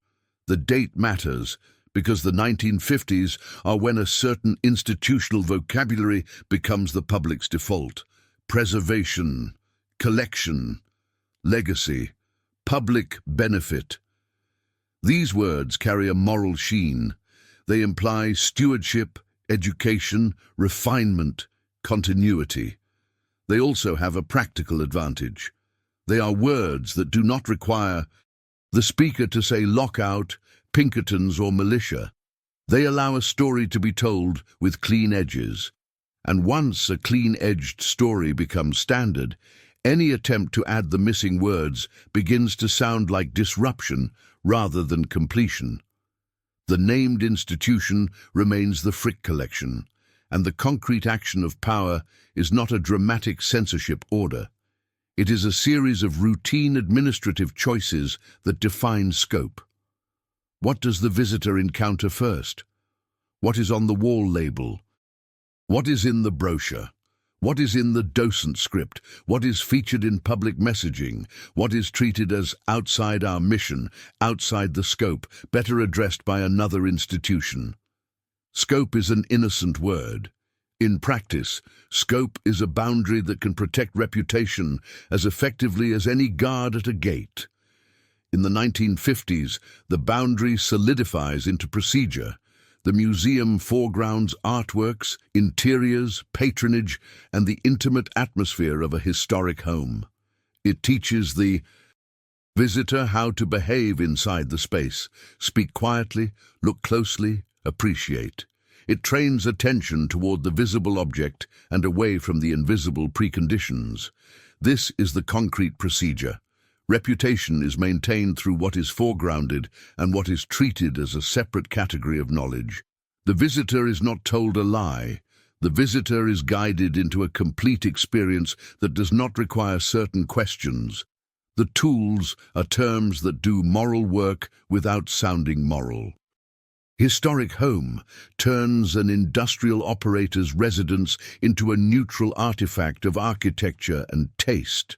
Speaker 1: The date matters, because the 1950s are when a certain institutional vocabulary becomes the public's default. Preservation, collection, legacy, public benefit. These words carry a moral sheen. They imply stewardship, education, refinement, continuity. They also have a practical advantage. They are words that do not require the speaker to say lockout, Pinkertons, or militia. They allow a story to be told with clean edges. And once a clean-edged story becomes standard, any attempt to add the missing words begins to sound like disruption rather than completion. The named institution remains the Frick collection, and the concrete action of power is not a dramatic censorship order. It is a series of routine administrative choices that define scope. What does the visitor encounter first? What is on the wall label? What is in the brochure? What is in the docent script? What is featured in public messaging? What is treated as outside our mission, outside the scope, better addressed by another institution? Scope is an innocent word. In practice, scope is a boundary that can protect reputation as effectively as any guard at a gate. In the 1950s, the boundary solidifies into procedure. The museum foregrounds artworks, interiors, patronage, and the intimate atmosphere of a historic home. It teaches the visitor how to behave inside the space, speak quietly, look closely, appreciate. It trains attention toward the visible object and away from the invisible preconditions. This is the concrete procedure. Reputation is maintained through what is foregrounded and what is treated as a separate category of knowledge. The visitor is not told a lie. The visitor is guided into a complete experience that does not require certain questions. The tools are terms that do moral work without sounding moral. Historic home turns an industrial operator's residence into a neutral artifact of architecture and taste.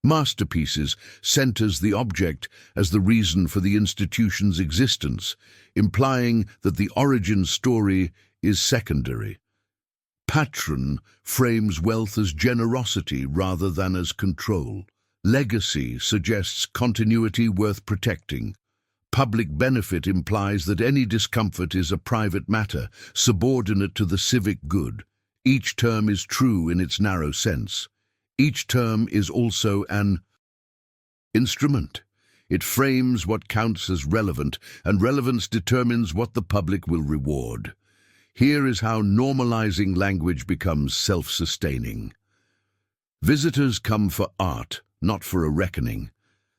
Speaker 1: Masterpieces centers the object as the reason for the institution's existence, implying that the origin story is secondary. Patron frames wealth as generosity rather than as control. Legacy suggests continuity worth protecting. Public benefit implies that any discomfort is a private matter, subordinate to the civic good. Each term is true in its narrow sense. Each term is also an instrument. It frames what counts as relevant, and relevance determines what the public will reward. Here is how normalizing language becomes self-sustaining. Visitors come for art, not for a reckoning.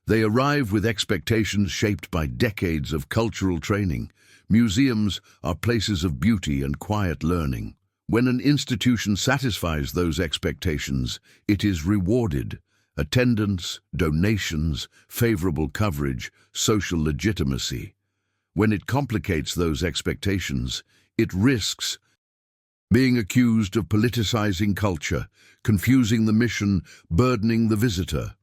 Speaker 1: They arrive with expectations shaped by decades of cultural training. Museums are places of beauty and quiet learning. When an institution satisfies those expectations, it is rewarded. Attendance, donations, favorable coverage, social legitimacy. When it complicates those expectations, it risks being accused of politicizing culture, confusing the mission, burdening the visitor.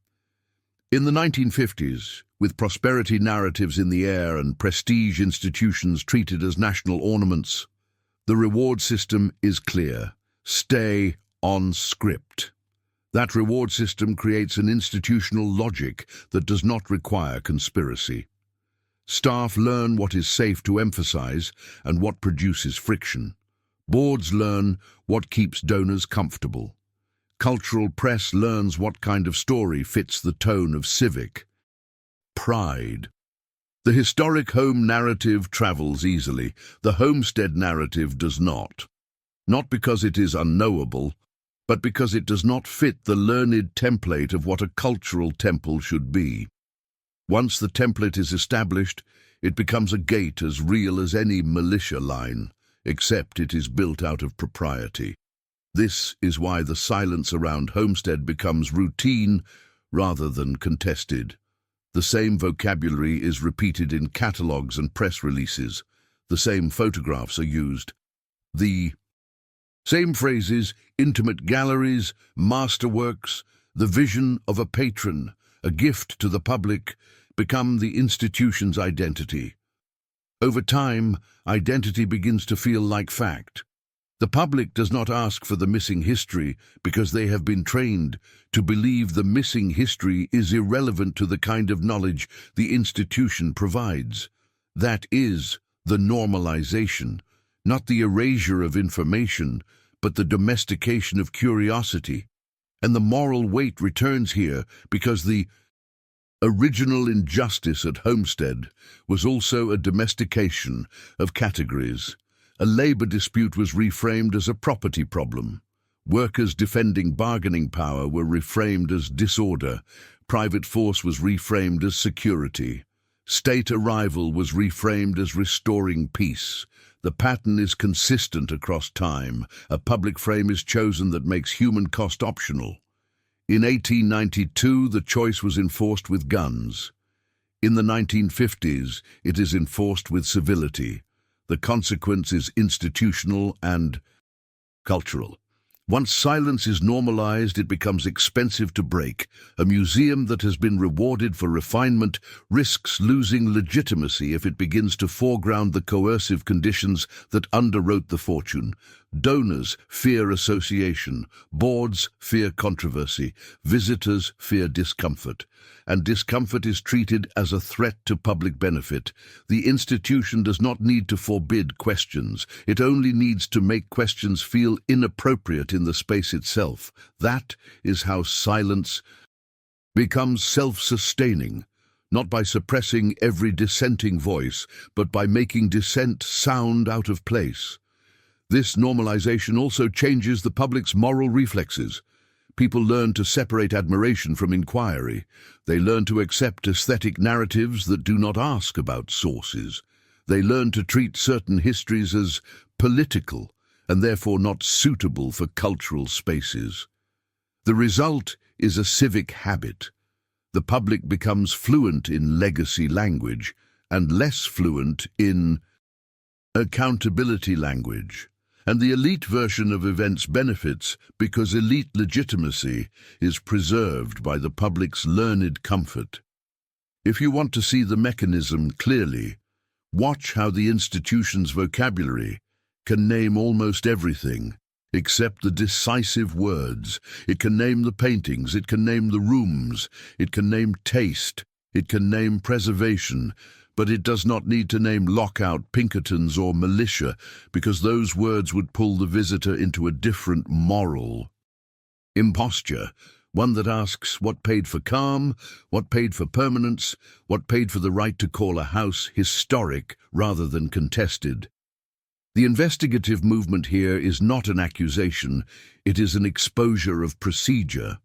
Speaker 1: In the 1950s, with prosperity narratives in the air and prestige institutions treated as national ornaments, the reward system is clear. Stay on script. That reward system creates an institutional logic that does not require conspiracy. Staff learn what is safe to emphasize and what produces friction. Boards learn what keeps donors comfortable. cultural press learns what kind of story fits the tone of civic pride. The historic home narrative travels easily. The homestead narrative does not. Not because it is unknowable, but because it does not fit the learned template of what a cultural temple should be. Once the template is established, it becomes a gate as real as any militia line, except it is built out of propriety. This is why the silence around Homestead becomes routine rather than contested. The same vocabulary is repeated in catalogues and press releases. The same photographs are used. The same phrases, intimate galleries, masterworks, the vision of a patron, a gift to the public, become the institution's identity. Over time, identity begins to feel like fact. The public does not ask for the missing history because they have been trained to believe the missing history is irrelevant to the kind of knowledge the institution provides. That is the normalization, not the erasure of information, but the domestication of curiosity. And the moral weight returns here because the original injustice at Homestead was also a domestication of categories. A labor dispute was reframed as a property problem. Workers defending bargaining power were reframed as disorder. Private force was reframed as security. State arrival was reframed as restoring peace. The pattern is consistent across time. A public frame is chosen that makes human cost optional. In 1892, the choice was enforced with guns. In the 1950s, it is enforced with civility. The consequence is institutional and cultural. Once silence is normalized, it becomes expensive to break. A museum that has been rewarded for refinement risks losing legitimacy if it begins to foreground the coercive conditions that underwrote the fortune. Donors fear association, boards fear controversy, visitors fear discomfort. And discomfort is treated as a threat to public benefit. The institution does not need to forbid questions. It only needs to make questions feel inappropriate in the space itself. That is how silence becomes self-sustaining, not by suppressing every dissenting voice, but by making dissent sound out of place. This normalization also changes the public's moral reflexes. People learn to separate admiration from inquiry. They learn to accept aesthetic narratives that do not ask about sources. They learn to treat certain histories as political and therefore not suitable for cultural spaces. The result is a civic habit. The public becomes fluent in legacy language and less fluent in accountability language. And the elite version of events benefits because elite legitimacy is preserved by the public's learned comfort. If you want to see the mechanism clearly, watch how the institution's vocabulary can name almost everything except the decisive words. It can name the paintings, it can name the rooms, it can name taste, it can name preservation, but it does not need to name lockout, Pinkertons, or militia, because those words would pull the visitor into a different moral imposture, one that asks what paid for calm, what paid for permanence, what paid for the right to call a house historic rather than contested. The investigative movement here is not an accusation, it is an exposure of procedure.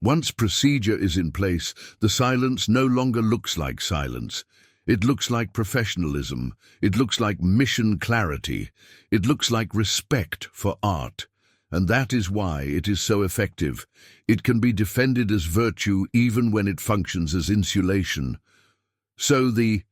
Speaker 1: Once procedure is in place, the silence no longer looks like silence. It looks like professionalism. It looks like mission clarity. It looks like respect for art. And that is why it is so effective. It can be defended as virtue even when it functions as insulation. So the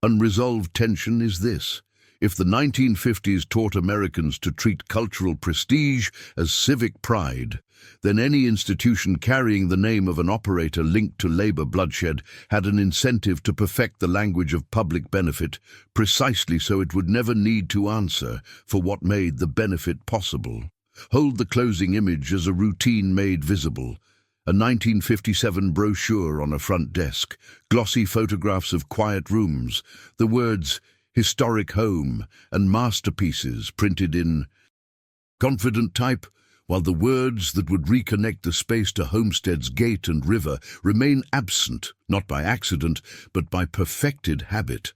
Speaker 1: unresolved tension is this. If the 1950s taught Americans to treat cultural prestige as civic pride, then any institution carrying the name of an operator linked to labor bloodshed had an incentive to perfect the language of public benefit, precisely so it would never need to answer for what made the benefit possible. Hold the closing image as a routine made visible. A 1957 brochure on a front desk, glossy photographs of quiet rooms, the words historic home and masterpieces printed in confident type while the words that would reconnect the space to Homestead's gate and river remain absent, not by accident, but by perfected habit.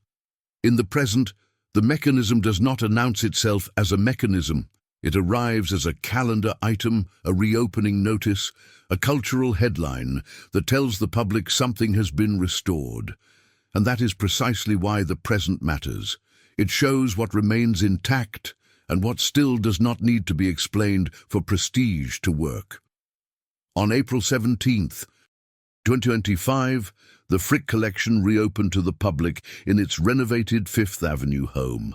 Speaker 1: In the present, the mechanism does not announce itself as a mechanism. It arrives as a calendar item, a reopening notice, a cultural headline that tells the public something has been restored. And that is precisely why the present matters. It shows what remains intact and what still does not need to be explained for prestige to work. On April 17th, 2025, the Frick Collection reopened to the public in its renovated Fifth Avenue home.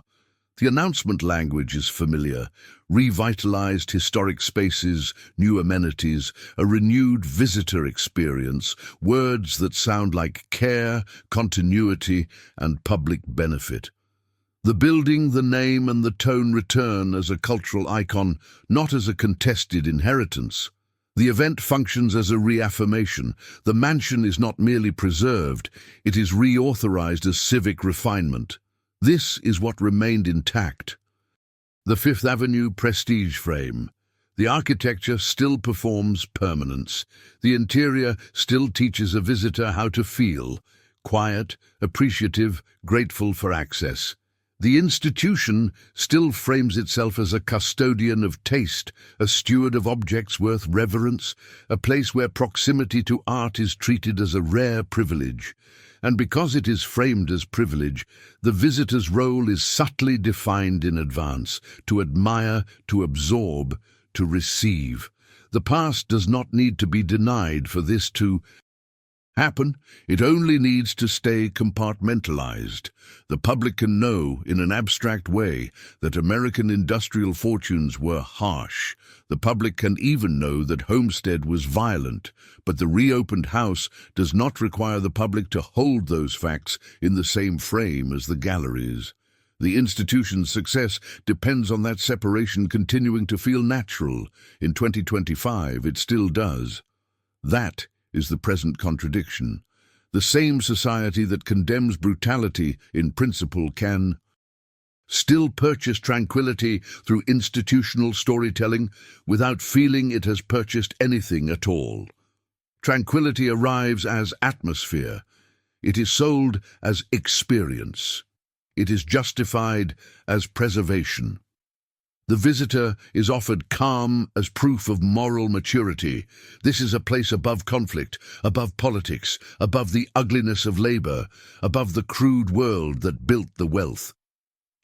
Speaker 1: The announcement language is familiar: revitalized historic spaces, new amenities, a renewed visitor experience, words that sound like care, continuity, and public benefit. The building, the name, and the tone return as a cultural icon, not as a contested inheritance. The event functions as a reaffirmation. The mansion is not merely preserved, it is reauthorized as civic refinement. This is what remained intact. The Fifth Avenue prestige frame. The architecture still performs permanence. The interior still teaches a visitor how to feel: quiet, appreciative, grateful for access. The institution still frames itself as a custodian of taste, a steward of objects worth reverence, a place where proximity to art is treated as a rare privilege. And because it is framed as privilege, the visitor's role is subtly defined in advance: to admire, to absorb, to receive. The past does not need to be denied for this to happen. It only needs to stay compartmentalized. The public can know, in an abstract way, that American industrial fortunes were harsh. The public can even know that Homestead was violent, but the reopened house does not require the public to hold those facts in the same frame as the galleries. The institution's success depends on that separation continuing to feel natural. In 2025, it still does. That is the present contradiction. The same society that condemns brutality in principle can still purchase tranquility through institutional storytelling without feeling it has purchased anything at all. Tranquility arrives as atmosphere. It is sold as experience. It is justified as preservation. The visitor is offered calm as proof of moral maturity. This is a place above conflict, above politics, above the ugliness of labor, above the crude world that built the wealth.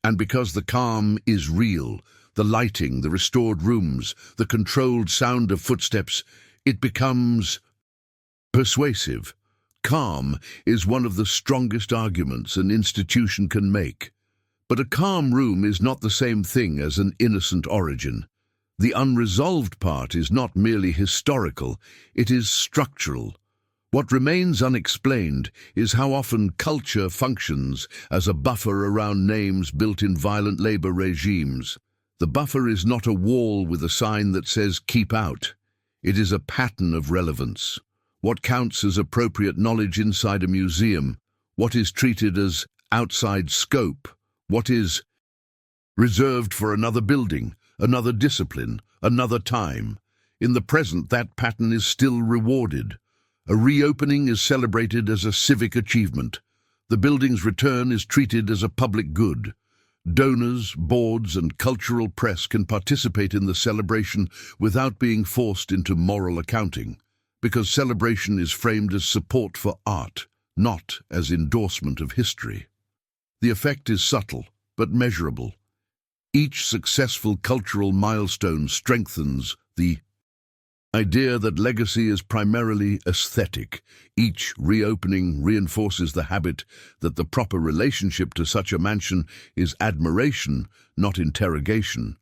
Speaker 1: And because the calm is real, the lighting, the restored rooms, the controlled sound of footsteps, it becomes persuasive. Calm is one of the strongest arguments an institution can make. But a calm room is not the same thing as an innocent origin. The unresolved part is not merely historical, it is structural. What remains unexplained is how often culture functions as a buffer around names built in violent labor regimes. The buffer is not a wall with a sign that says "keep out." It is a pattern of relevance. What counts as appropriate knowledge inside a museum? What is treated as outside scope? What is reserved for another building, another discipline, another time? In the present, that pattern is still rewarded. A reopening is celebrated as a civic achievement. The building's return is treated as a public good. Donors, boards, and cultural press can participate in the celebration without being forced into moral accounting, because celebration is framed as support for art, not as endorsement of history. The effect is subtle, but measurable. Each successful cultural milestone strengthens the idea that legacy is primarily aesthetic. Each reopening reinforces the habit that the proper relationship to such a mansion is admiration, not interrogation.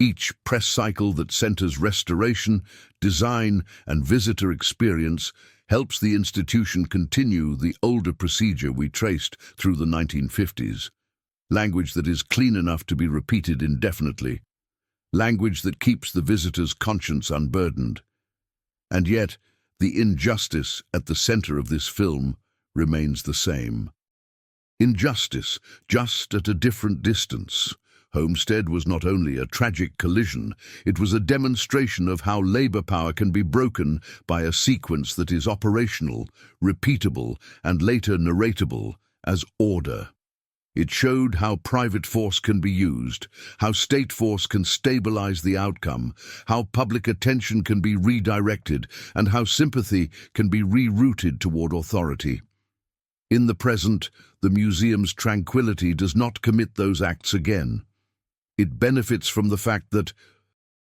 Speaker 1: Each press cycle that centers restoration, design, and visitor experience helps the institution continue the older procedure we traced through the 1950s. Language that is clean enough to be repeated indefinitely. Language that keeps the visitor's conscience unburdened. And yet, the injustice at the center of this film remains the same. Injustice, just at a different distance. Homestead was not only a tragic collision, it was a demonstration of how labor power can be broken by a sequence that is operational, repeatable, and later narratable as order. It showed how private force can be used, how state force can stabilize the outcome, how public attention can be redirected, and how sympathy can be rerouted toward authority. In the present, the museum's tranquility does not commit those acts again. It benefits from the fact that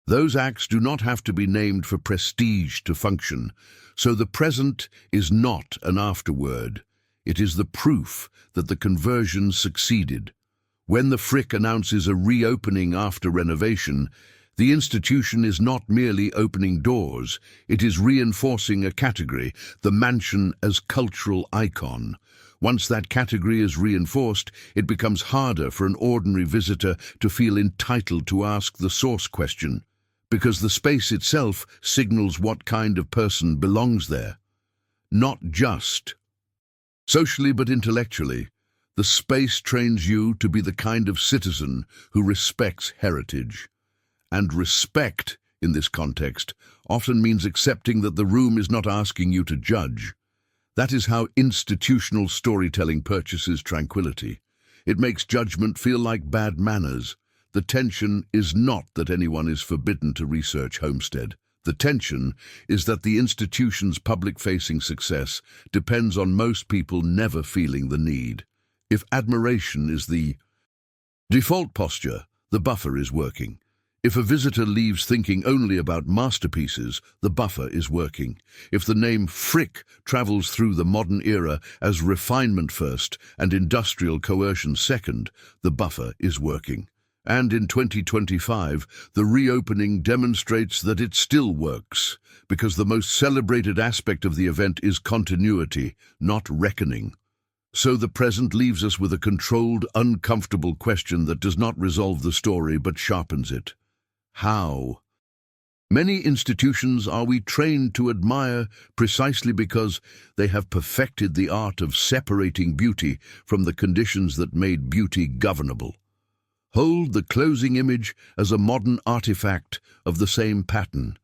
Speaker 1: those acts do not have to be named for prestige to function, so the present is not an afterword. It is the proof that the conversion succeeded. When the Frick announces a reopening after renovation, the institution is not merely opening doors, it is reinforcing a category, the mansion as cultural icon. Once that category is reinforced, it becomes harder for an ordinary visitor to feel entitled to ask the source question, because the space itself signals what kind of person belongs there. Not just socially but intellectually, the space trains you to be the kind of citizen who respects heritage. And respect, in this context, often means accepting that the room is not asking you to judge. That is how institutional storytelling purchases tranquility. It makes judgment feel like bad manners. The tension is not that anyone is forbidden to research Homestead. The tension is that the institution's public-facing success depends on most people never feeling the need. If admiration is the default posture, the buffer is working. If a visitor leaves thinking only about masterpieces, the buffer is working. If the name Frick travels through the modern era as refinement first and industrial coercion second, the buffer is working. And in 2025, the reopening demonstrates that it still works, because the most celebrated aspect of the event is continuity, not reckoning. So the present leaves us with a controlled, uncomfortable question that does not resolve the story but sharpens it. How? Many institutions are we trained to admire precisely because they have perfected the art of separating beauty from the conditions that made beauty governable. Hold the closing image as a modern artifact of the same pattern.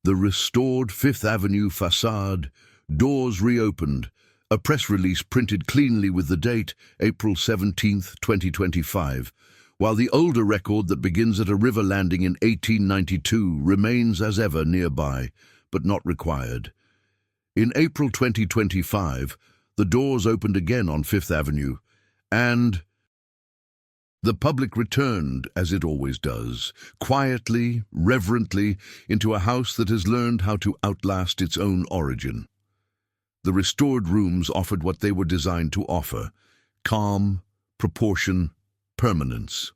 Speaker 1: The restored Fifth Avenue facade, doors reopened, a press release printed cleanly with the date, April 17, 2025, while the older record that begins at a river landing in 1892 remains as ever nearby, but not required. In April 2025, the doors opened again on Fifth Avenue, and the public returned, as it always does, quietly, reverently, into a house that has learned how to outlast its own origin. The restored rooms offered what they were designed to offer: calm, proportion, permanence.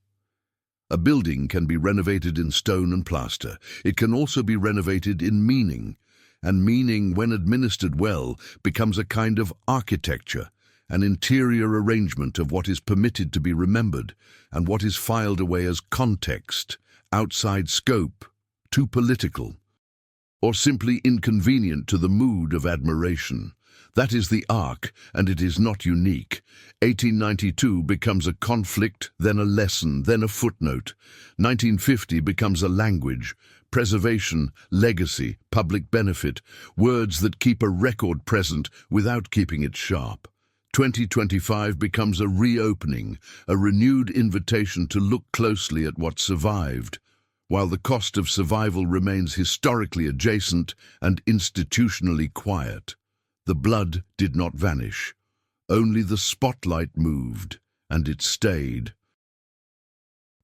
Speaker 1: A building can be renovated in stone and plaster. It can also be renovated in meaning, and meaning, when administered well, becomes a kind of architecture, an interior arrangement of what is permitted to be remembered and what is filed away as context, outside scope, too political, or simply inconvenient to the mood of admiration. That is the arc, and it is not unique. 1892 becomes a conflict, then a lesson, then a footnote. 1950 becomes a language, preservation, legacy, public benefit, words that keep a record present without keeping it sharp. 2025 becomes a reopening, a renewed invitation to look closely at what survived, while the cost of survival remains historically adjacent and institutionally quiet. The blood did not vanish. Only the spotlight moved, and it stayed.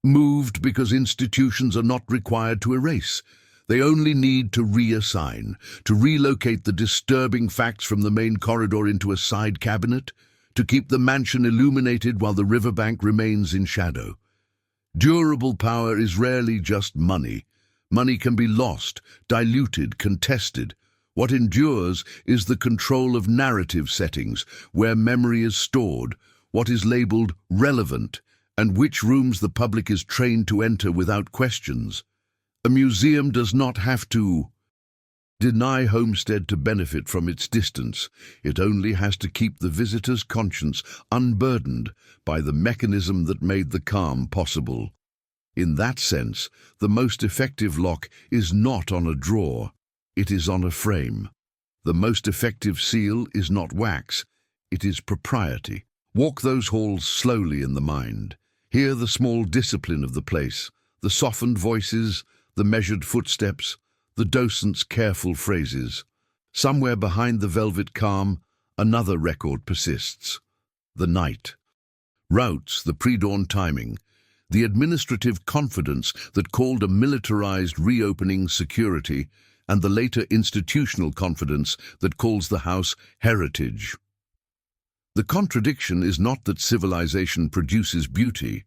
Speaker 1: Moved because institutions are not required to erase. They only need to reassign, to relocate the disturbing facts from the main corridor into a side cabinet, to keep the mansion illuminated while the riverbank remains in shadow. Durable power is rarely just money. Money can be lost, diluted, contested. What endures is the control of narrative settings, where memory is stored, what is labeled relevant, and which rooms the public is trained to enter without questions. A museum does not have to deny Homestead to benefit from its distance. It only has to keep the visitor's conscience unburdened by the mechanism that made the calm possible. In that sense, the most effective lock is not on a drawer, it is on a frame. The most effective seal is not wax, it is propriety. Walk those halls slowly in the mind. Hear the small discipline of the place, the softened voices, the measured footsteps, the docent's careful phrases. Somewhere behind the velvet calm, another record persists. The night. Routes, the pre-dawn timing, the administrative confidence that called a militarized reopening security, and the later institutional confidence that calls the house heritage. The contradiction is not that civilization produces beauty.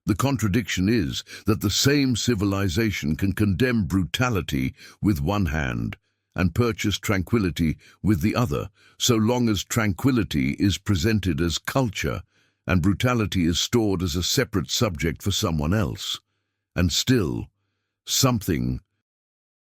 Speaker 1: The contradiction is that the same civilization can condemn brutality with one hand and purchase tranquility with the other, so long as tranquility is presented as culture and brutality is stored as a separate subject for someone else. And still, something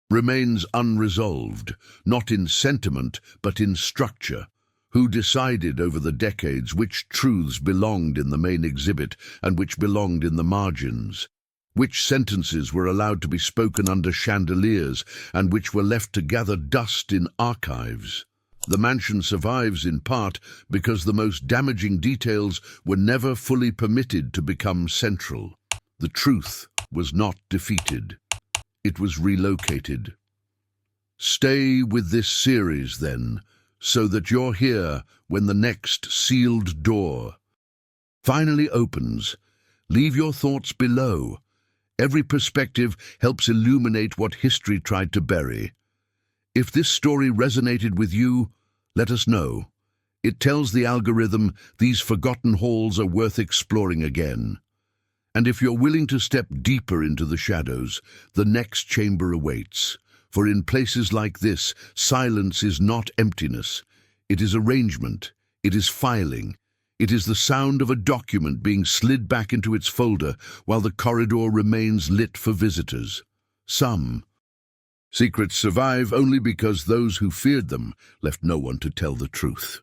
Speaker 1: remains unresolved, not in sentiment but in structure. Who decided over the decades which truths belonged in the main exhibit and which belonged in the margins? Which sentences were allowed to be spoken under chandeliers and which were left to gather dust in archives? The mansion survives in part because the most damaging details were never fully permitted to become central. The truth was not defeated. It was relocated. Stay with this series, then, so that you're here when the next sealed door finally opens. Leave your thoughts below. Every perspective helps illuminate what history tried to bury. If this story resonated with you, let us know. It tells the algorithm these forgotten halls are worth exploring again. And if you're willing to step deeper into the shadows, the next chamber awaits. For in places like this, silence is not emptiness. It is arrangement. It is filing. It is the sound of a document being slid back into its folder while the corridor remains lit for visitors. Some secrets survive only because those who feared them left no one to tell the truth.